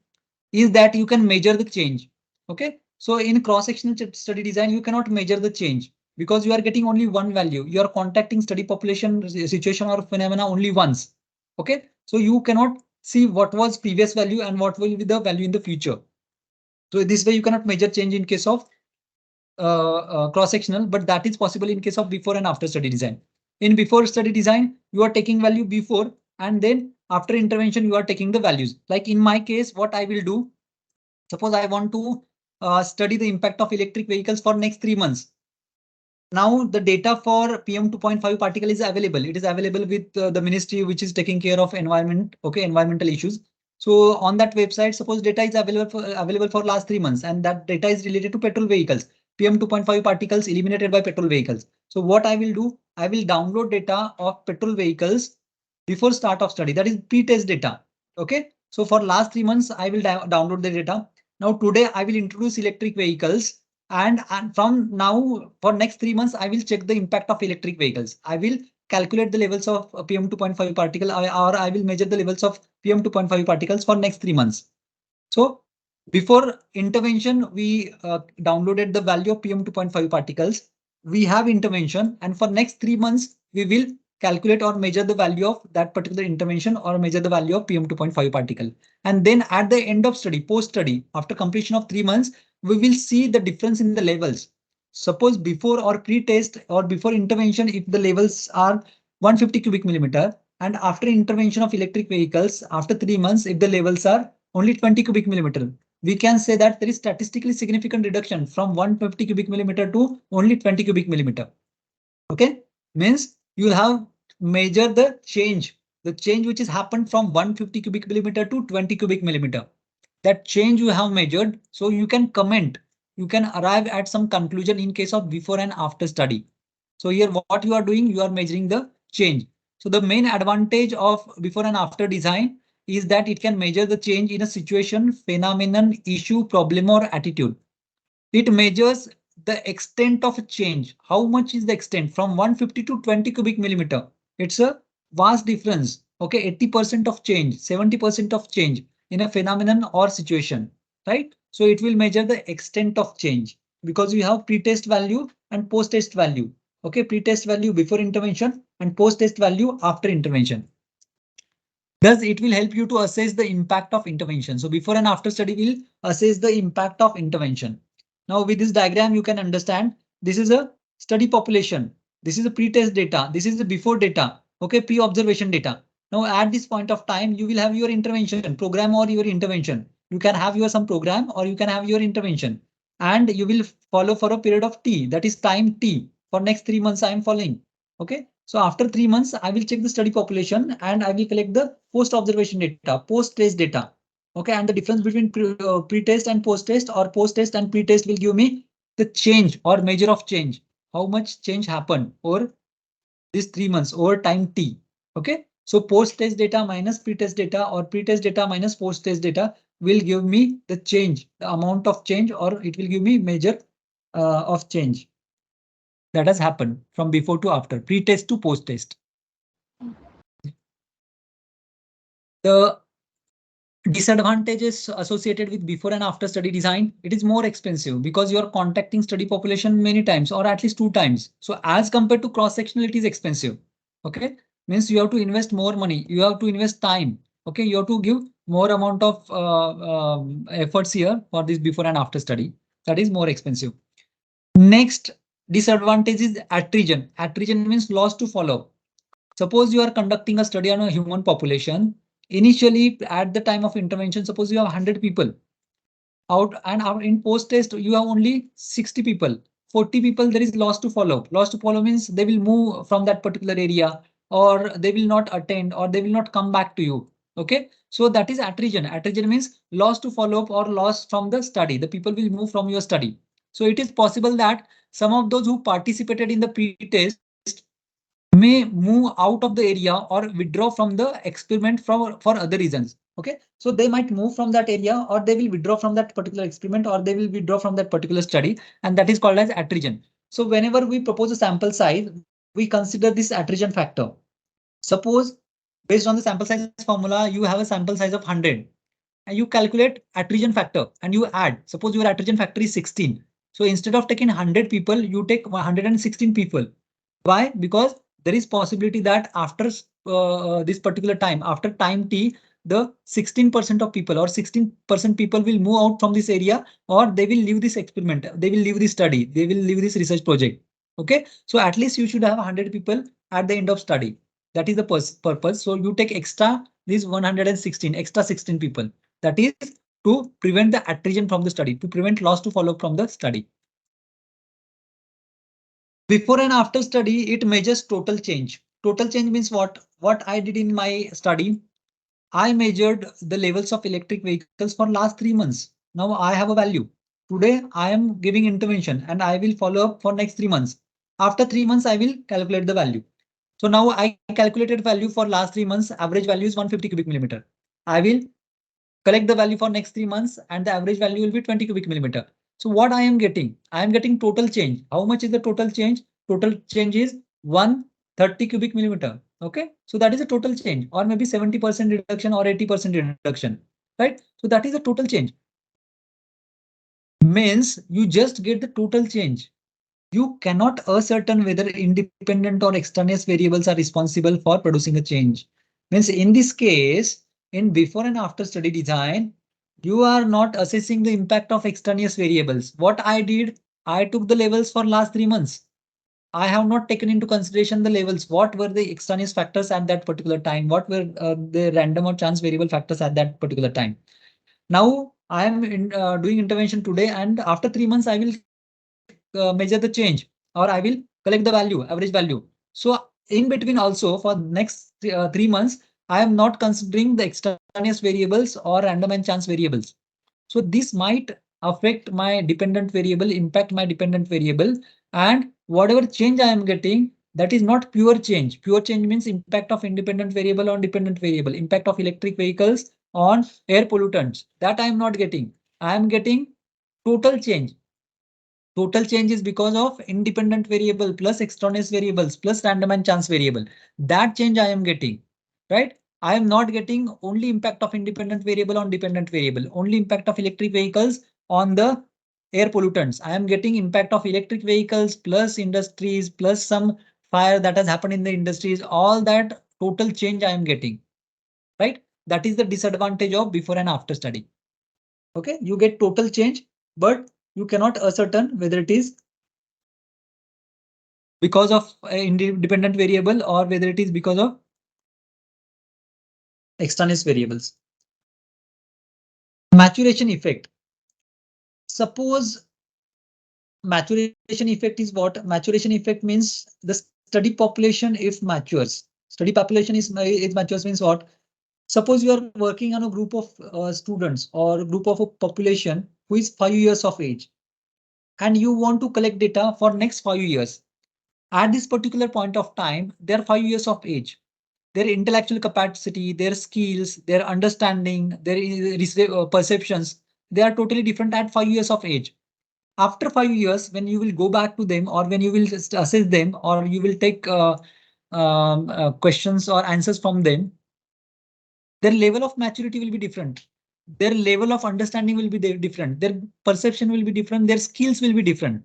is that you can measure the change. Okay, so in cross-sectional study design, you cannot measure the change because you are getting only one value. You are contacting study population situation or phenomena only once. Okay, so you cannot see what was previous value and what will be the value in the future. So this way you cannot measure change in case of cross-sectional, but that is possible in case of before and after study design. In before study design, you are taking value before and then after intervention, you are taking the values. Like in my case, what I will do, suppose I want to study the impact of electric vehicles for next 3 months. Now the data for PM 2.5 particle is available. It is available with the ministry which is taking care of environment, okay, environmental issues. So on that website, suppose data is available for last 3 months, and that data is related to petrol vehicles. PM 2.5 particles eliminated by petrol vehicles. So what I will do, I will download data of petrol vehicles before start of study. That is pre-test data. Okay. So for last 3 months, I will download the data. Now today I will introduce electric vehicles. And from now for next 3 months, I will check the impact of electric vehicles. I will calculate the levels of PM 2.5 particle, or I will measure the levels of PM 2.5 particles for next 3 months. So before intervention, we downloaded the value of PM 2.5 particles. We have intervention, and for next 3 months, we will calculate or measure the value of that particular intervention or measure the value of PM 2.5 particle. And then at the end of study, post study, after completion of 3 months, we will see the difference in the levels. Suppose before or pre-test or before intervention, if the levels are 150 cubic millimeter, and after intervention of electric vehicles, after 3 months, if the levels are only 20 cubic millimeter, we can say that there is statistically significant reduction from 150 cubic millimeter to only 20 cubic millimeter. Okay, means you have measured the change which has happened from 150 cubic millimeter to 20 cubic millimeter. That change you have measured, so you can comment, you can arrive at some conclusion in case of before and after study. So here what you are doing, you are measuring the change. So the main advantage of before and after design is that it can measure the change in a situation, phenomenon, issue, problem, or attitude. It measures the extent of change. How much is the extent from 150 to 20 cubic millimeter? It's a vast difference. Okay, 80% of change, 70% of change in a phenomenon or situation, right? So it will measure the extent of change because we have pre-test value and post-test value. Okay, pre-test value before intervention and post-test value after intervention. Thus, it will help you to assess the impact of intervention. So before and after study will assess the impact of intervention. Now with this diagram, you can understand this is a study population. This is a pre-test data. This is the before data. Okay, pre-observation data. Now at this point of time, you will have your intervention program or your intervention. You can have your some program or you can have your intervention and you will follow for a period of T, that is time T. For next 3 months, I am following. Okay, so after 3 months, I will check the study population and I will collect the post-observation data, post-test data. Okay, and the difference between pre-test and post-test or post-test and pre-test will give me the change or measure of change. How much change happened over these 3 months over time T. Okay, so post-test data minus pre-test data or pre-test data minus post-test data will give me the change, the amount of change, or it will give me measure of change that has happened from before to after, pre-test to post-test. The disadvantages associated with before and after study design, it is more expensive because you are contacting study population many times or at least 2 times. So as compared to cross-sectional, it is expensive. Okay, means you have to invest more money, you have to invest time. Okay, you have to give more amount of efforts here for this before and after study. That is more expensive. Next disadvantage is attrition. Attrition means loss to follow. Suppose you are conducting a study on a human population. Initially, at the time of intervention, suppose you have 100 people out and in post test, you have only 60 people, 40 people, there is loss to follow. Loss to follow means they will move from that particular area or they will not attend or they will not come back to you. Okay, so that is attrition. Attrition means loss to follow up or loss from the study. The people will move from your study. So it is possible that some of those who participated in the pre-test may move out of the area or withdraw from the experiment for other reasons. Okay, so they might move from that area or they will withdraw from that particular experiment or they will withdraw from that particular study, and that is called as attrition. So whenever we propose a sample size, we consider this attrition factor. Suppose based on the sample size formula, you have a sample size of 100 and you calculate attrition factor and you add. Suppose your attrition factor is 16. So instead of taking 100 people, you take 116 people. Why? Because there is possibility that after this particular time, after time T, the 16% of people or 16% people will move out from this area or they will leave this experiment, they will leave this study, they will leave this research project. Okay, so at least you should have 100 people at the end of study. That is the purpose. So you take extra these 116, extra 16 people. That is to prevent the attrition from the study, to prevent loss to follow from the study. Before and after study, it measures total change. Total change means what? What I did in my study, I measured the levels of electric vehicles for last 3 months. Now I have a value. Today I am giving intervention and I will follow up for next 3 months. After 3 months, I will calculate the value. So now I calculated value for last 3 months. Average value is 150 cubic millimeter. I will collect the value for next 3 months and the average value will be 20 cubic millimeter. So what I am getting? I am getting total change. How much is the total change? Total change is 130 cubic millimeter. Okay, so that is a total change or maybe 70% reduction or 80% reduction, right? So that is a total change. Means you just get the total change. You cannot ascertain whether independent or extraneous variables are responsible for producing a change. Means in this case, in before and after study design, you are not assessing the impact of extraneous variables. What I did, I took the levels for last 3 months. I have not taken into consideration the levels. What were the extraneous factors at that particular time? What were the random or chance variable factors at that particular time? Now I am doing intervention today, and after 3 months, I will measure the change or I will collect the value, average value. So in between also for next 3 months, I am not considering the extraneous variables or random and chance variables. So this might affect my dependent variable, impact my dependent variable, and whatever change I am getting, That is not pure change. Pure change means impact of independent variable on dependent variable, impact of electric vehicles on air pollutants. That I am not getting. I am getting total change. Total change is because of independent variable plus extraneous variables plus random and chance variable. That change I am getting, right? I am not getting only impact of independent variable on dependent variable, only impact of electric vehicles on the air pollutants. I am getting impact of electric vehicles plus industries plus some fire that has happened in the industries. All that total change I am getting, right? That is the disadvantage of before and after study. Okay, you get total change, but you cannot ascertain whether it is because of independent variable or whether it is because of extraneous variables. Maturation effect. Suppose maturation effect is what? Maturation effect means the study population if matures. Study population is matures means what? Suppose you are working on a group of students or a group of a population who is 5 years of age, and you want to collect data for next 5 years. At this particular point of time, they are 5 years of age. Their intellectual capacity, their skills, their understanding, their perceptions, they are totally different at 5 years of age. After 5 years, when you will go back to them or when you will just assess them or you will take questions or answers from them, their level of maturity will be different. Their level of understanding will be different. Their perception will be different. Their skills will be different,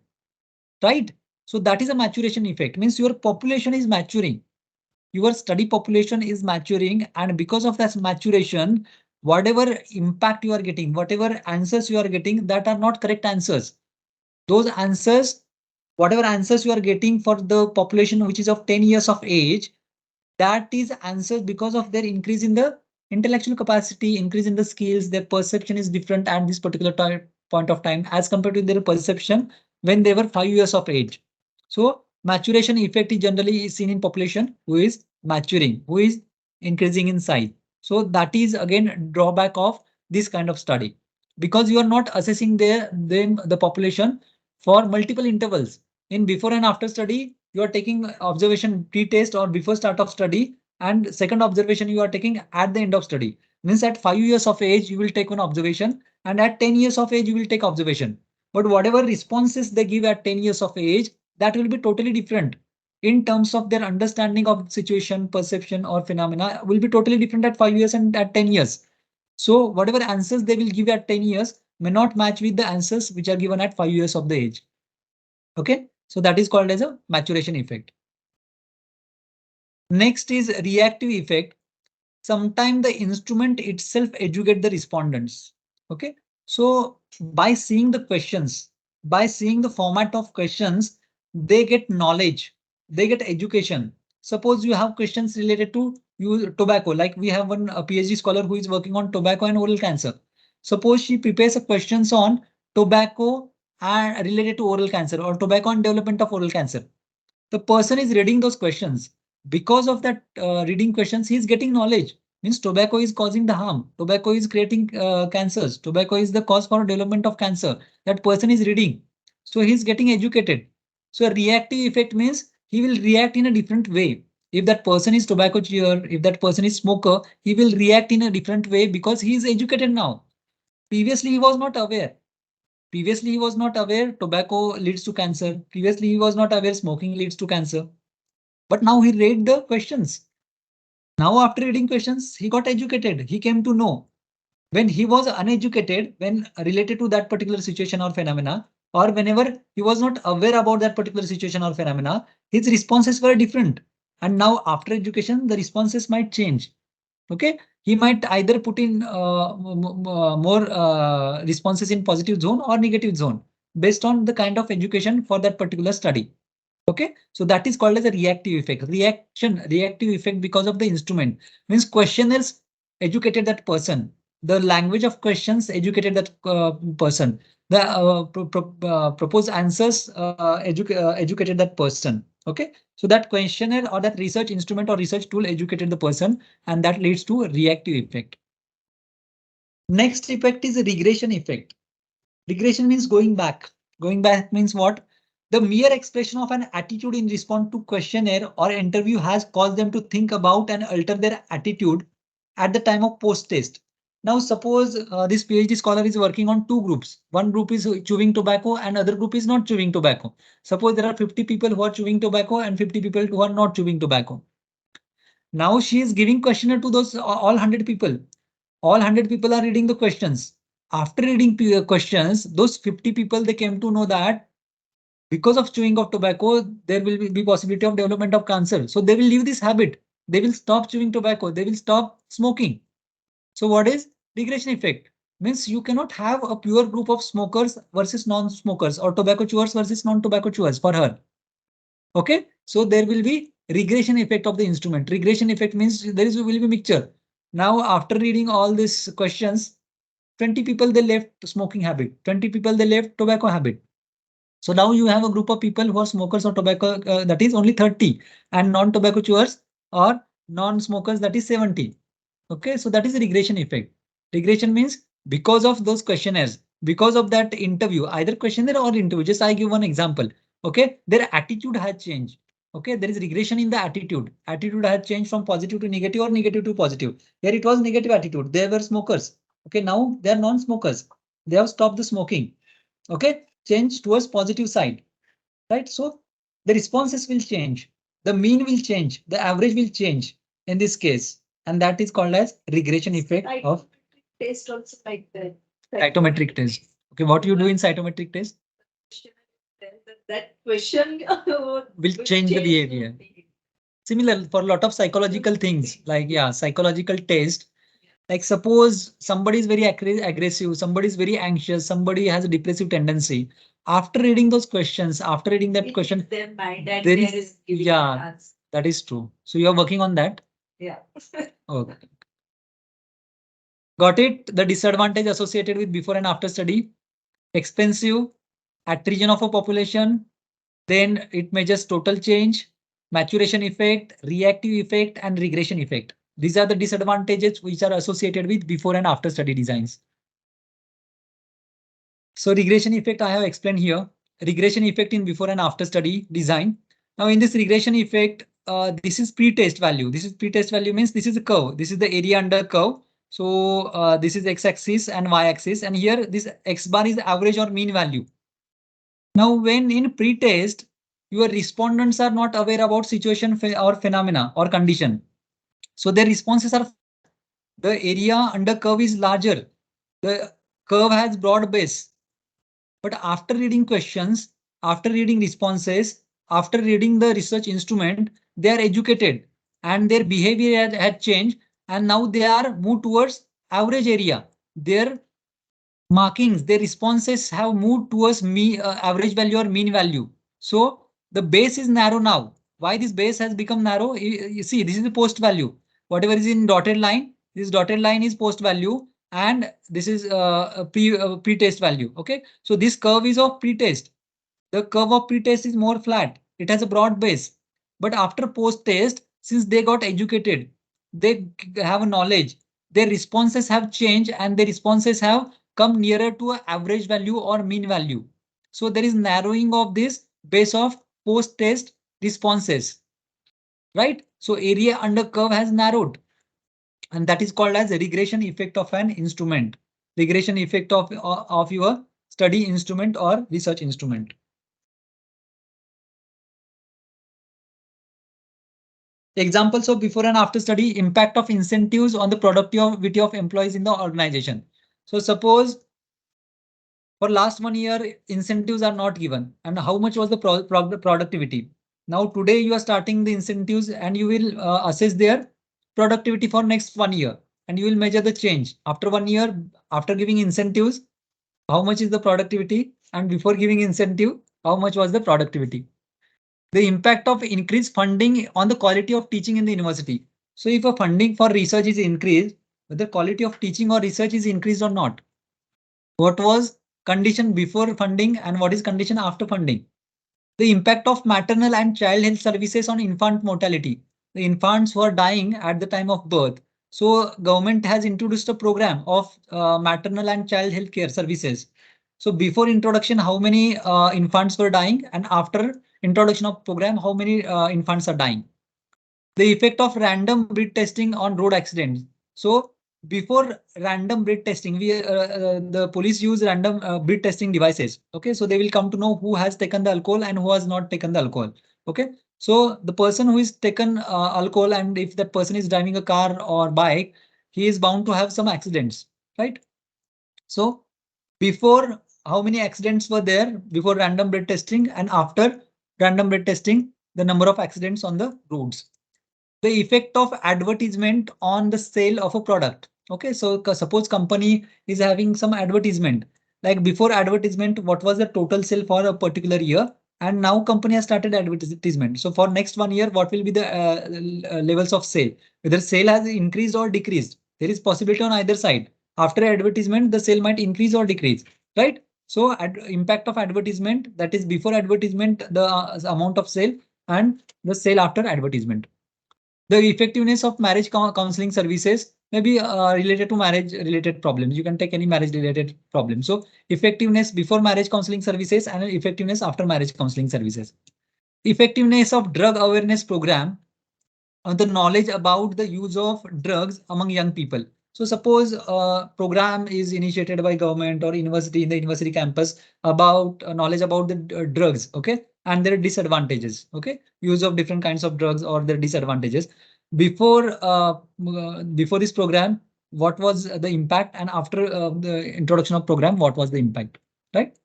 right? So that is a maturation effect. Means your population is maturing. Your study population is maturing, and because of that maturation, whatever impact you are getting, whatever answers you are getting, that are not correct answers. Those answers, whatever answers you are getting for the population which is of 10 years of age, that is answers because of their increase in the intellectual capacity, increase in the skills. Their perception is different at this particular point of time as compared to their perception when they were 5 years of age. So maturation effect is generally seen in population who is maturing, who is increasing in size. So that is again drawback of this kind of study, because you are not assessing the population for multiple intervals. In before and after study, you are taking observation pre-test or before start of study, and second observation you are taking at the end of study. Means at 5 years of age, you will take one observation, and at 10 years of age, you will take observation. But whatever responses they give at 10 years of age, that will be totally different in terms of their understanding of situation, perception, or phenomena will be totally different at 5 years and at 10 years. So whatever answers they will give at 10 years may not match with the answers which are given at 5 years of the age. Okay, so that is called as a maturation effect. Next is reactive effect. Sometimes the instrument itself educate the respondents. Okay, so by seeing the questions, by seeing the format of questions, they get knowledge, they get education. Suppose you have questions related to tobacco, like we have one a PhD scholar who is working on tobacco and oral cancer. Suppose she prepares a questions on tobacco and related to oral cancer or tobacco and development of oral cancer. The person is reading those questions. Because of that reading questions, he is getting knowledge. Means tobacco is causing the harm. Tobacco is creating cancers. Tobacco is the cause for development of cancer. That person is reading. So he is getting educated. So a reactive effect means he will react in a different way. If that person is tobacco chewer, if that person is smoker, he will react in a different way because he is educated now. Previously, he was not aware. Previously, he was not aware tobacco leads to cancer. Previously, he was not aware smoking leads to cancer. But now he read the questions. Now, after reading questions, he got educated. He came to know. When he was uneducated, when related to that particular situation or phenomena, or whenever he was not aware about that particular situation or phenomena, his responses were different. And now, after education, the responses might change. Okay, he might either put in more responses in positive zone or negative zone based on the kind of education for that particular study. Okay, so that is called as a reactive effect. Reactive effect because of the instrument. Means questionnaires educated that person. The language of questions educated that person. The proposed answers educated that person. Okay, so that questionnaire or that research instrument or research tool educated the person, and that leads to a reactive effect. Next effect is a regression effect. Regression means going back. Going back means what? The mere expression of an attitude in response to questionnaire or interview has caused them to think about and alter their attitude at the time of post-test. Now, suppose this PhD scholar is working on two groups. One group is chewing tobacco and other group is not chewing tobacco. Suppose there are 50 people who are chewing tobacco and 50 people who are not chewing tobacco. Now she is giving questionnaire to those all 100 people. All 100 people are reading the questions. After reading questions, those 50 people, they came to know that because of chewing of tobacco, there will be possibility of development of cancer. So they will leave this habit. They will stop chewing tobacco. They will stop smoking. So what is regression effect? Means you cannot have a pure group of smokers versus non-smokers or tobacco chewers versus non-tobacco chewers for her. Okay, so there will be regression effect of the instrument. Regression effect means there will be mixture. Now, after reading all these questions, 20 people they left smoking habit, 20 people they left tobacco habit. So now you have a group of people who are smokers or tobacco, that is only 30, and non-tobacco chewers or non-smokers, that is 70. Okay, so that is a regression effect. Regression means because of those questionnaires, because of that interview, either questionnaire or interview, just I give one example. Okay, their attitude has changed. Okay, there is regression in the attitude. Attitude has changed from positive to negative or negative to positive. Here it was negative attitude. They were smokers. Okay, now they are non-smokers. They have stopped the smoking. Okay, change towards positive side, right? So the responses will change. The mean will change. The average will change in this case. And that is called as regression effect of Taste also like that. cytometric test. Okay, what you do in cytometric test That question will change the behavior. Similar for a lot of psychological things like, yeah, psychological test. Like suppose somebody is very aggressive, somebody is very anxious, somebody has a depressive tendency. After reading those questions, after reading that question, their mind and there there is, giving yeah, an answer. that is true. So you are working on that. Yeah. Okay. Got it. The disadvantage associated with before and after study. Expensive, attrition of a population. Then it measures total change, maturation effect, reactive effect, and regression effect. These are the disadvantages which are associated with before and after study designs. So regression effect I have explained here. Regression effect in before and after study design. Now in this regression effect, this is pre-test value. This is pre-test value means this is a curve. This is the area under curve. So this is x-axis and y-axis, and here this x bar is average or mean value. Now when in pre-test, your respondents are not aware about situation or phenomena or condition. So their responses are flat. The area under curve is larger. The curve has broad base. But after reading questions, after reading responses, after reading the research instrument, they are educated and their behavior had changed, and now they are moved towards average area. Their markings, their responses have moved towards average value or mean value. So the base is narrow now. Why this base has become narrow? You see, this is the post value. Whatever is in dotted line, this dotted line is post value, and this is a pre-test value. Okay, so this curve is of pre-test. The curve of pre-test is more flat. It has a broad base. But after post-test, since they got educated, they have a knowledge, their responses have changed and their responses have come nearer to an average value or mean value. So there is narrowing of this base of post-test responses, right? So area under curve has narrowed, and that is called as a regression effect of an instrument. Regression effect of your study instrument or research instrument. Examples of before and after study: impact of incentives on the productivity of employees in the organization. So suppose for last 1 year, incentives are not given. And how much was the productivity? Now today you are starting the incentives and you will assess their productivity for next 1 year. And you will measure the change. After 1 year, after giving incentives, how much is the productivity? And before giving incentive, how much was the productivity? The impact of increased funding on the quality of teaching in the university. So if a funding for research is increased, whether quality of teaching or research is increased or not. What was condition before funding and what is condition after funding? The impact of maternal and child health services on infant mortality. The infants who are dying at the time of birth. So government has introduced a program of maternal and child health care services. So before introduction, how many infants were dying, and after introduction of program, how many infants are dying. The effect of random breed testing on road accidents. So before random breed testing, the police use random breed testing devices. Okay, so they will come to know who has taken the alcohol and who has not taken the alcohol. Okay, so the person who is taken alcohol, and if that person is driving a car or bike, he is bound to have some accidents, right? So before, how many accidents were there before random breed testing, and after random breed testing, the number of accidents on the roads. The effect of advertisement on the sale of a product. Okay, so suppose company is having some advertisement, like before advertisement, what was the total sale for a particular year, and now company has started advertisement. So for next 1 year, what will be the levels of sale, whether sale has increased or decreased. There is possibility on either side. After advertisement, the sale might increase or decrease, right? So impact of advertisement, that is before advertisement, the amount of sale, and the sale after advertisement. The effectiveness of marriage counseling services may be related to marriage related problems. You can take any marriage related problem. So effectiveness before marriage counseling services and effectiveness after marriage counseling services. Effectiveness of drug awareness program on the knowledge about the use of drugs among young people. So suppose a program is initiated by government or university in the university campus about knowledge about the drugs, okay, and their disadvantages, okay, use of different kinds of drugs or their disadvantages. Before this program, what was the impact, and after the introduction of program, what was the impact, right?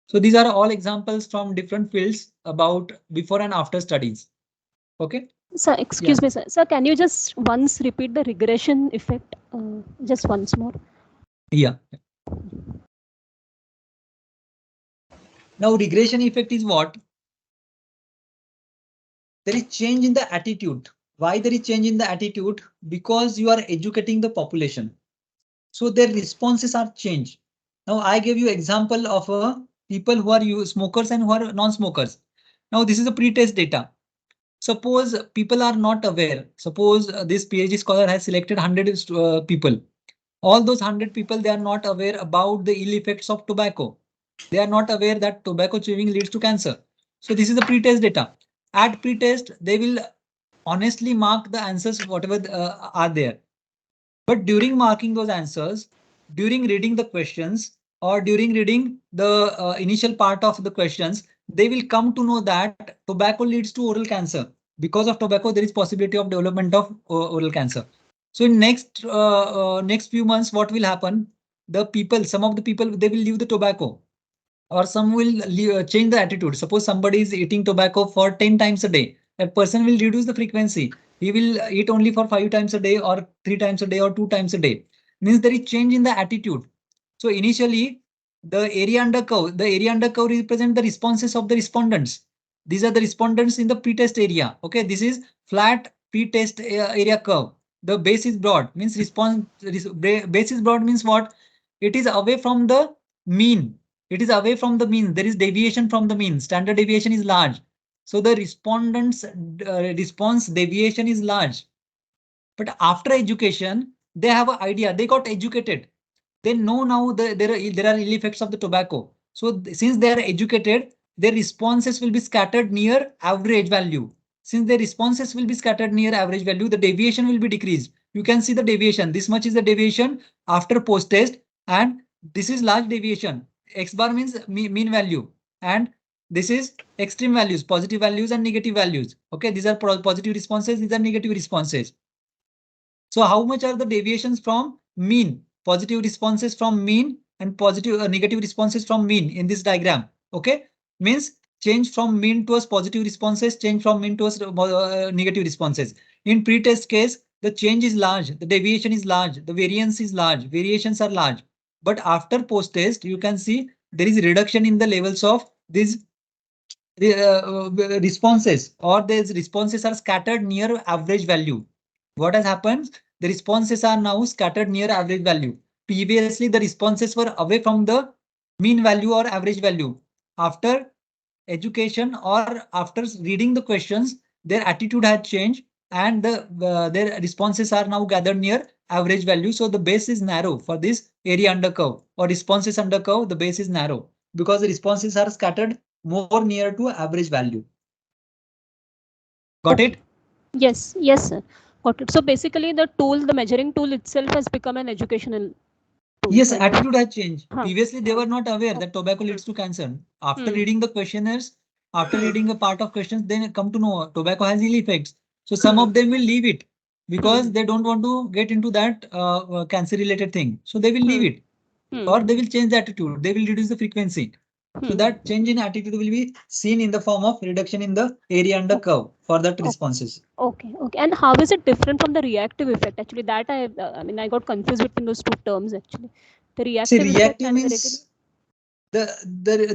So these are all examples from different fields about before and after studies. Okay. Sir, excuse me, sir. Sir, can you just once repeat the regression effect? Just once more. Yeah. Now regression effect is what? There is change in the attitude. Why there is change in the attitude? Because you are educating the population. So their responses are changed. Now I gave you example of people who are smokers and who are non-smokers. Now this is a pre-test data. Suppose people are not aware. Suppose this PhD scholar has selected 100 people. All those 100 people, they are not aware about the ill effects of tobacco. They are not aware that tobacco chewing leads to cancer. So this is the pre-test data. At pre-test, they will honestly mark the answers, whatever are there. But during marking those answers, during reading the questions, or during reading the initial part of the questions, they will come to know that tobacco leads to oral cancer. Because of tobacco, there is possibility of development of oral cancer. So in next few months, what will happen? The people, some of the people, they will leave the tobacco, or some will change the attitude. Suppose somebody is eating tobacco for 10 times a day. That person will reduce the frequency. He will eat only for 5 times a day, or 3 times a day, or 2 times a day. Means there is change in the attitude. So initially, the area under curve represent the responses of the respondents. These are the respondents in the pretest area. Okay, this is flat pretest area curve. The base is broad, means base is broad means what? It is away from the mean. It is away from the mean. There is deviation from the mean. Standard deviation is large. So the respondents response deviation is large. But after education, they have an idea. They got educated. They know now there are ill effects of the tobacco. So since they are educated, their responses will be scattered near average value. Since their responses will be scattered near average value, the deviation will be decreased. You can see the deviation. This much is the deviation after post test, and this is large deviation. X bar means mean value, and this is extreme values, positive values and negative values. Okay, these are positive responses. These are negative responses. So how much are the deviations from mean? Positive responses from mean and positive negative responses from mean in this diagram. Okay, means change from mean towards positive responses, change from mean towards negative responses. In pre-test case, the change is large, the deviation is large, the variance is large, variations are large. But after post-test, you can see there is a reduction in the levels of these responses, or these responses are scattered near average value. What has happened? The responses are now scattered near average value. Previously, the responses were away from the mean value or average value. After education or after reading the questions, their attitude had changed, and their responses are now gathered near average value. So the base is narrow for this area under curve or responses under curve. The base is narrow because the responses are scattered more near to average value. Got it? Yes, yes, sir. Got it. So basically, the tool, the measuring tool itself has become an educational tool. Yes, kind of. attitude has changed. Huh. Previously, they were not aware that tobacco leads to cancer. After reading the questionnaires, after reading a part of questions, they come to know tobacco has ill effects. So some of them will leave it because they don't want to get into that cancer related thing. So they will leave it, or they will change the attitude. They will reduce the frequency. So that change in attitude will be seen in the form of reduction in the area under curve for that responses. Okay, okay. And how is it different from the reactive effect? Actually, that I mean, I got confused between those two terms actually. The See, reactive effect reactive and the means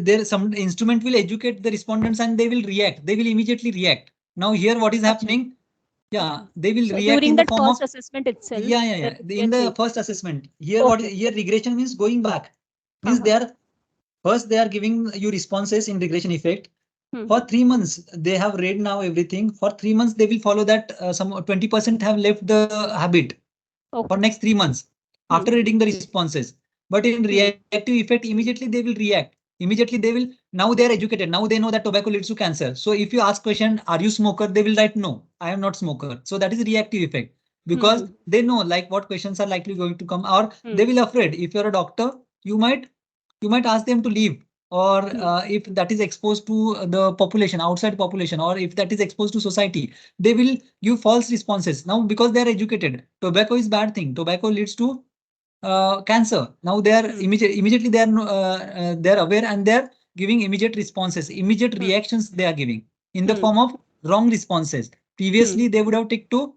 there some instrument will educate the respondents and they will react. They will immediately react. Now here what is happening? Yeah, they will so react during in the that form of first assessment itself. yeah. There will be In a the change. first assessment, here what is here regression means going back. Means they are first they are giving you responses in regression effect. For 3 months, they have read now everything. For 3 months, they will follow that some 20% have left the habit for next 3 months after reading the responses. But in reactive effect, immediately they will react. Immediately they will, now they are educated. Now they know that tobacco leads to cancer. So if you ask question, are you smoker? They will write, no, I am not smoker. So that is reactive effect because they know like what questions are likely going to come, or they will afraid. If you're a doctor, you might ask them to leave, or if that is exposed to the population, outside population, or if that is exposed to society, they will give false responses. Now because they are educated, tobacco is bad thing, tobacco leads to cancer. Now they are immediately they are aware and they are giving immediate responses, immediate reactions they are giving in the form of wrong responses. Previously they would have ticked to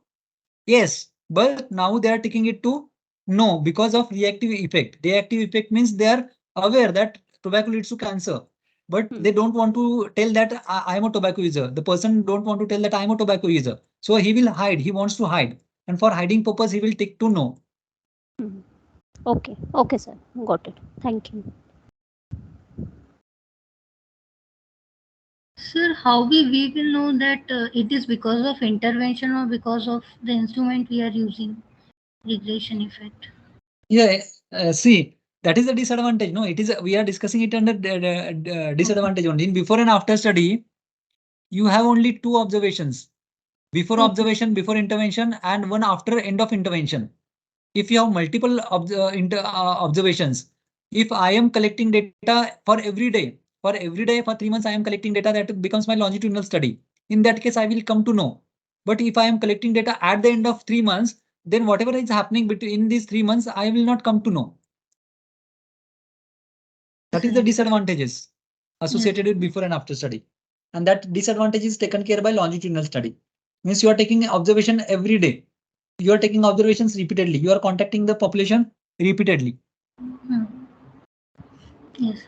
yes, but now they are taking it to no because of reactive effect. Reactive effect means they are aware that tobacco leads to cancer, but they don't want to tell that I am a tobacco user. The person don't want to tell that I am a tobacco user. So he will hide. He wants to hide. And for hiding purpose, he will tick to no. Okay, okay, sir. Got it. Thank you. Sir, how we will know that it is because of intervention or because of the instrument we are using? Regression effect. Yeah, see, that is the disadvantage. No, it is we are discussing it under disadvantage only. In before and after study, you have only two observations. Before observation, before intervention, and one after end of intervention. If you have multiple observations, if I am collecting data for every day, for 3 months, I am collecting data that becomes my longitudinal study. In that case, I will come to know. But if I am collecting data at the end of 3 months, then whatever is happening between these 3 months, I will not come to know. That is the disadvantages associated with before and after study. And that disadvantage is taken care by longitudinal study. Means you are taking observation every day. You are taking observations repeatedly. You are contacting the population repeatedly. Yes.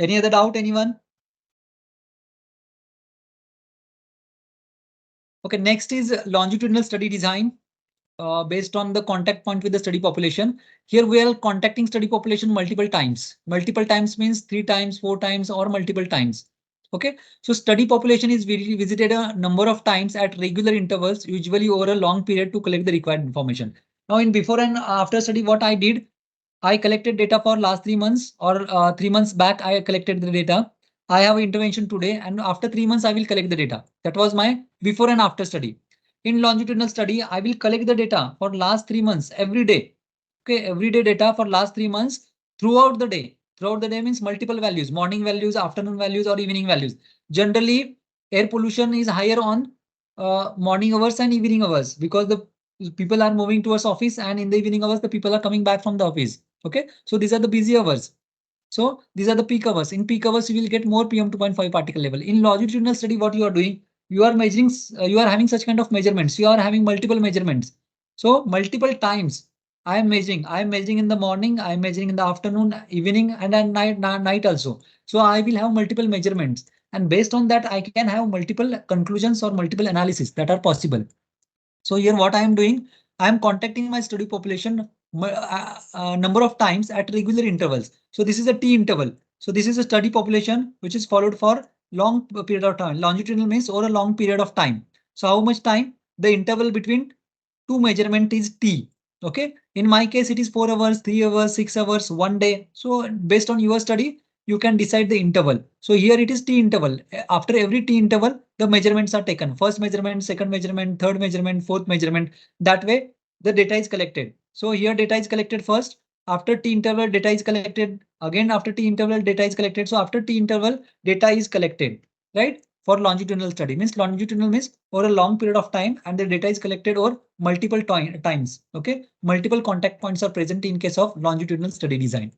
Any other doubt, anyone? Okay, next is longitudinal study design based on the contact point with the study population. Here we are contacting study population multiple times. Multiple times means 3 times, 4 times, or multiple times. Okay, so study population is visited a number of times at regular intervals, usually over a long period to collect the required information. Now in before and after study, what I did, I collected data for last 3 months or 3 months back, I collected the data. I have intervention today and after 3 months, I will collect the data. That was my before and after study. In longitudinal study, I will collect the data for last 3 months every day. Okay, everyday data for last 3 months throughout the day. Throughout the day means multiple values, morning values, afternoon values, or evening values. Generally, air pollution is higher on morning hours and evening hours because the people are moving towards office, and in the evening hours, the people are coming back from the office. Okay, so these are the busy hours. So these are the peak hours. In peak hours, you will get more PM2.5 particle level. In longitudinal study, what you are doing, you are measuring, you are having such kind of measurements. You are having multiple measurements. So multiple times I am measuring in the morning, I am measuring in the afternoon, evening, and at night also. So I will have multiple measurements. And based on that, I can have multiple conclusions or multiple analysis that are possible. So here what I am doing, I am contacting my study population number of times at regular intervals. So this is a T interval. So this is a study population which is followed for long period of time. Longitudinal means over a long period of time. So how much time? the interval between two measurement is T. Okay. In my case, it is 4 hours, 3 hours, 6 hours, 1 day. So based on your study, you can decide the interval. So here it is T interval. After every T interval, the measurements are taken. First measurement, second measurement, third measurement, fourth measurement. That way the data is collected. So here data is collected first. After T interval, data is collected. Again, after T interval, data is collected. So after T interval, data is collected, right? For longitudinal study means longitudinal means over a long period of time and the data is collected over multiple times. Okay. Multiple contact points are present in case of longitudinal study design.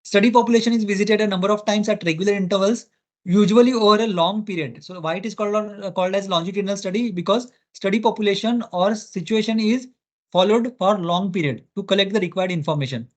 Study population is visited a number of times at regular intervals, usually over a long period. So why it is called as longitudinal study? Because study population or situation is followed for long period to collect the required information.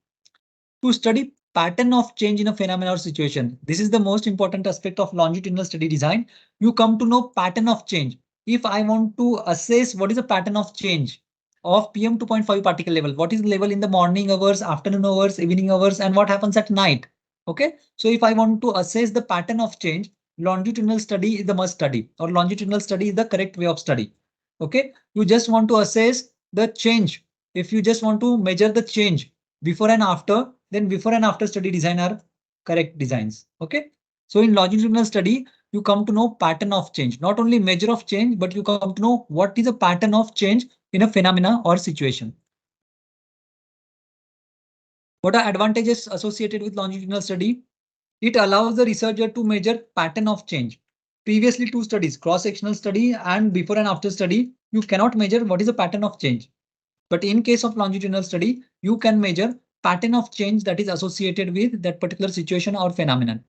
To study pattern of change in a phenomenon or situation. This is the most important aspect of longitudinal study design. You come to know pattern of change. If I want to assess what is the pattern of change of PM 2.5 particle level, what is the level in the morning hours, afternoon hours, evening hours, and what happens at night. Okay. So if I want to assess the pattern of change, longitudinal study is the must study, or longitudinal study is the correct way of study. Okay. You just want to assess the change. If you just want to measure the change before and after, then before and after study design are correct designs. Okay. So in longitudinal study, you come to know pattern of change, not only measure of change, but you come to know what is a pattern of change in a phenomena or situation. What are advantages associated with longitudinal study? It allows the researcher to measure pattern of change. Previously, two studies, cross-sectional study and before and after study, you cannot measure what is a pattern of change. But in case of longitudinal study, you can measure pattern of change that is associated with that particular situation or phenomenon.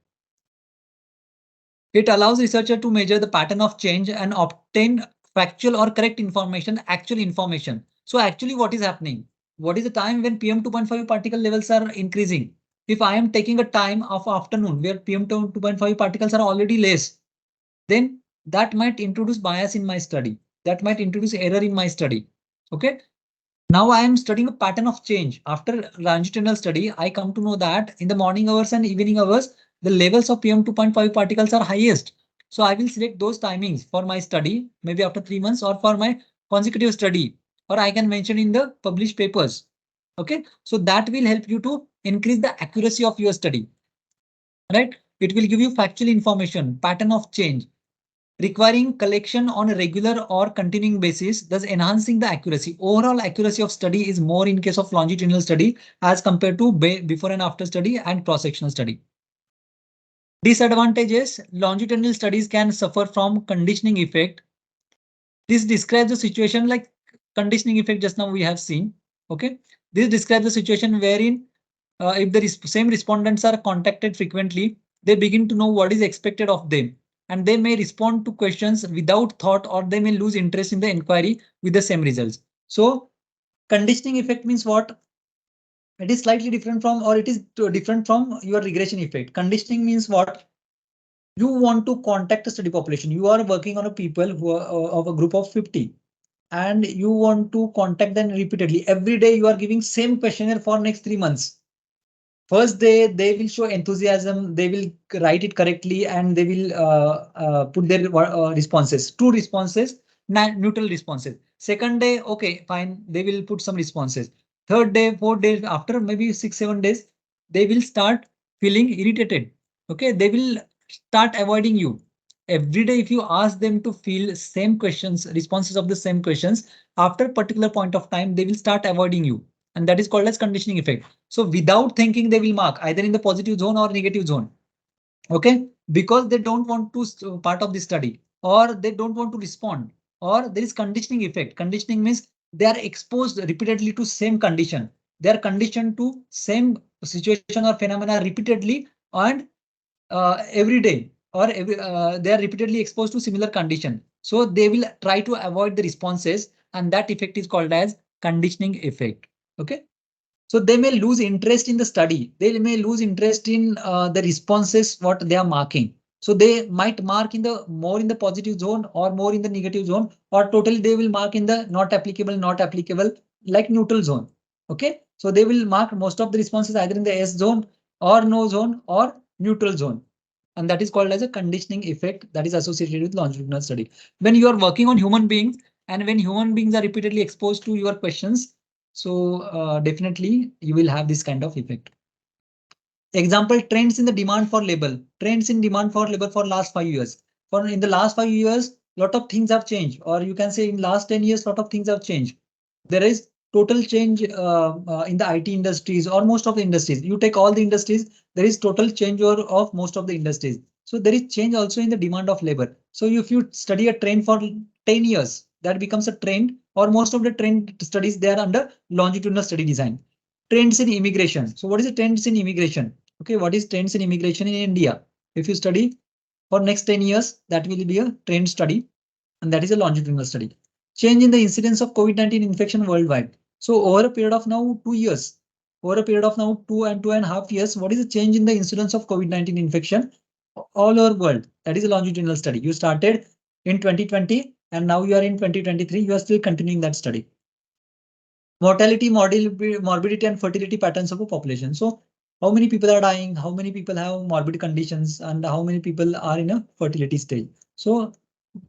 It allows researcher to measure the pattern of change and obtain factual or correct information, actual information. So actually what is happening? What is the time when PM 2.5 particle levels are increasing? If I am taking a time of afternoon where PM 2.5 particles are already less, then that might introduce bias in my study. That might introduce error in my study. Okay. Now I am studying a pattern of change. After longitudinal study, I come to know that in the morning hours and evening hours, the levels of PM 2.5 particles are highest. So I will select those timings for my study, maybe after 3 months or for my consecutive study, or I can mention in the published papers. Okay, so that will help you to increase the accuracy of your study. Right? It will give you factual information, pattern of change, requiring collection on a regular or continuing basis, thus enhancing the accuracy. Overall accuracy of study is more in case of longitudinal study as compared to before and after study and cross-sectional study. Disadvantages: longitudinal studies can suffer from conditioning effect. This describes the situation like conditioning effect just now we have seen. Okay, this describes the situation wherein if the same respondents are contacted frequently, they begin to know what is expected of them, and they may respond to questions without thought, or they may lose interest in the inquiry with the same results. So conditioning effect means what? It is slightly different from, or it is different from your regression effect. Conditioning means what? You want to contact a study population. You are working on a people who are of a group of 50. And you want to contact them repeatedly. Every day you are giving same questionnaire for next 3 months. First day, they will show enthusiasm, they will write it correctly, and they will put their responses, true responses, neutral responses. Second day, okay, fine, they will put some responses. Third day, 4 days, after maybe 6-7 days, they will start feeling irritated. Okay, they will start avoiding you. Every day, if you ask them to fill same questions, responses of the same questions, after a particular point of time, they will start avoiding you. And that is called as conditioning effect. So without thinking, they will mark either in the positive zone or negative zone. Okay, because they don't want to part of the study, or they don't want to respond, or there is conditioning effect. Conditioning means they are exposed repeatedly to same condition. They are conditioned to same situation or phenomena repeatedly and every day, or they are repeatedly exposed to similar condition. So they will try to avoid the responses, and that effect is called as conditioning effect. Okay. So they may lose interest in the study. They may lose interest in the responses, what they are marking. So they might mark in the more in the positive zone or more in the negative zone, or totally they will mark in the not applicable, like neutral zone. Okay. So they will mark most of the responses either in the S zone or no zone or neutral zone. and that is called as a conditioning effect that is associated with longitudinal study. When you are working on human beings and when human beings are repeatedly exposed to your questions, so definitely you will have this kind of effect. Example, trends in the demand for labor. Trends in demand for labor for last 5 years. For in the last 5 years, lot of things have changed, or you can say in last 10 years, lot of things have changed. There is total change in the IT industries or most of the industries. You take all the industries, there is total changeover of most of the industries. So there is change also in the demand of labor. So if you study a trend for 10 years, that becomes a trend, or most of the trend studies, they are under longitudinal study design. Trends in immigration. So what is the trends in immigration? Okay, what is trends in immigration in India? If you study for next 10 years, that will be a trend study, and that is a longitudinal study. Change in the incidence of COVID-19 infection worldwide. So over a period of now 2 years, over a period of now 2.5 years, what is the change in the incidence of COVID-19 infection all over world? That is a longitudinal study. You started in 2020 and now you are in 2023. You are still continuing that study. Mortality, morbidity, and fertility patterns of a population. So how many people are dying, how many people have morbid conditions, and how many people are in a fertility stage. So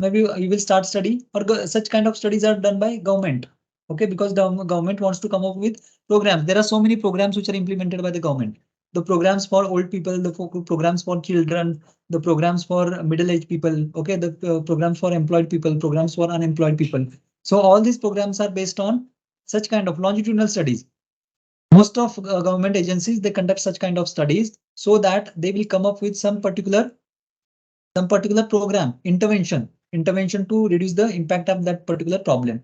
maybe you will start study, or such kind of studies are done by government. Okay, because the government wants to come up with programs. There are so many programs which are implemented by the government. The programs for old people, the programs for children, the programs for middle-aged people. Okay, the programs for employed people, programs for unemployed people. So all these programs are based on such kind of longitudinal studies. Most of government agencies, they conduct such kind of studies so that they will come up with some particular program, intervention to reduce the impact of that particular problem.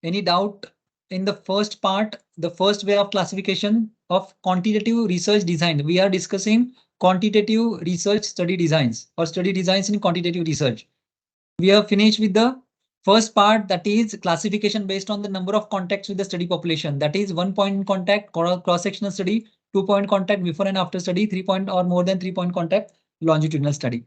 Any doubt in the first part, the first way of classification of quantitative research design? We are discussing quantitative research study designs or study designs in quantitative research. We have finished with the first part, that is classification based on the number of contacts with the study population. That is 1 point contact, cross-sectional study, 2 point contact, before and after study, 3 point or more than 3 point contact, longitudinal study.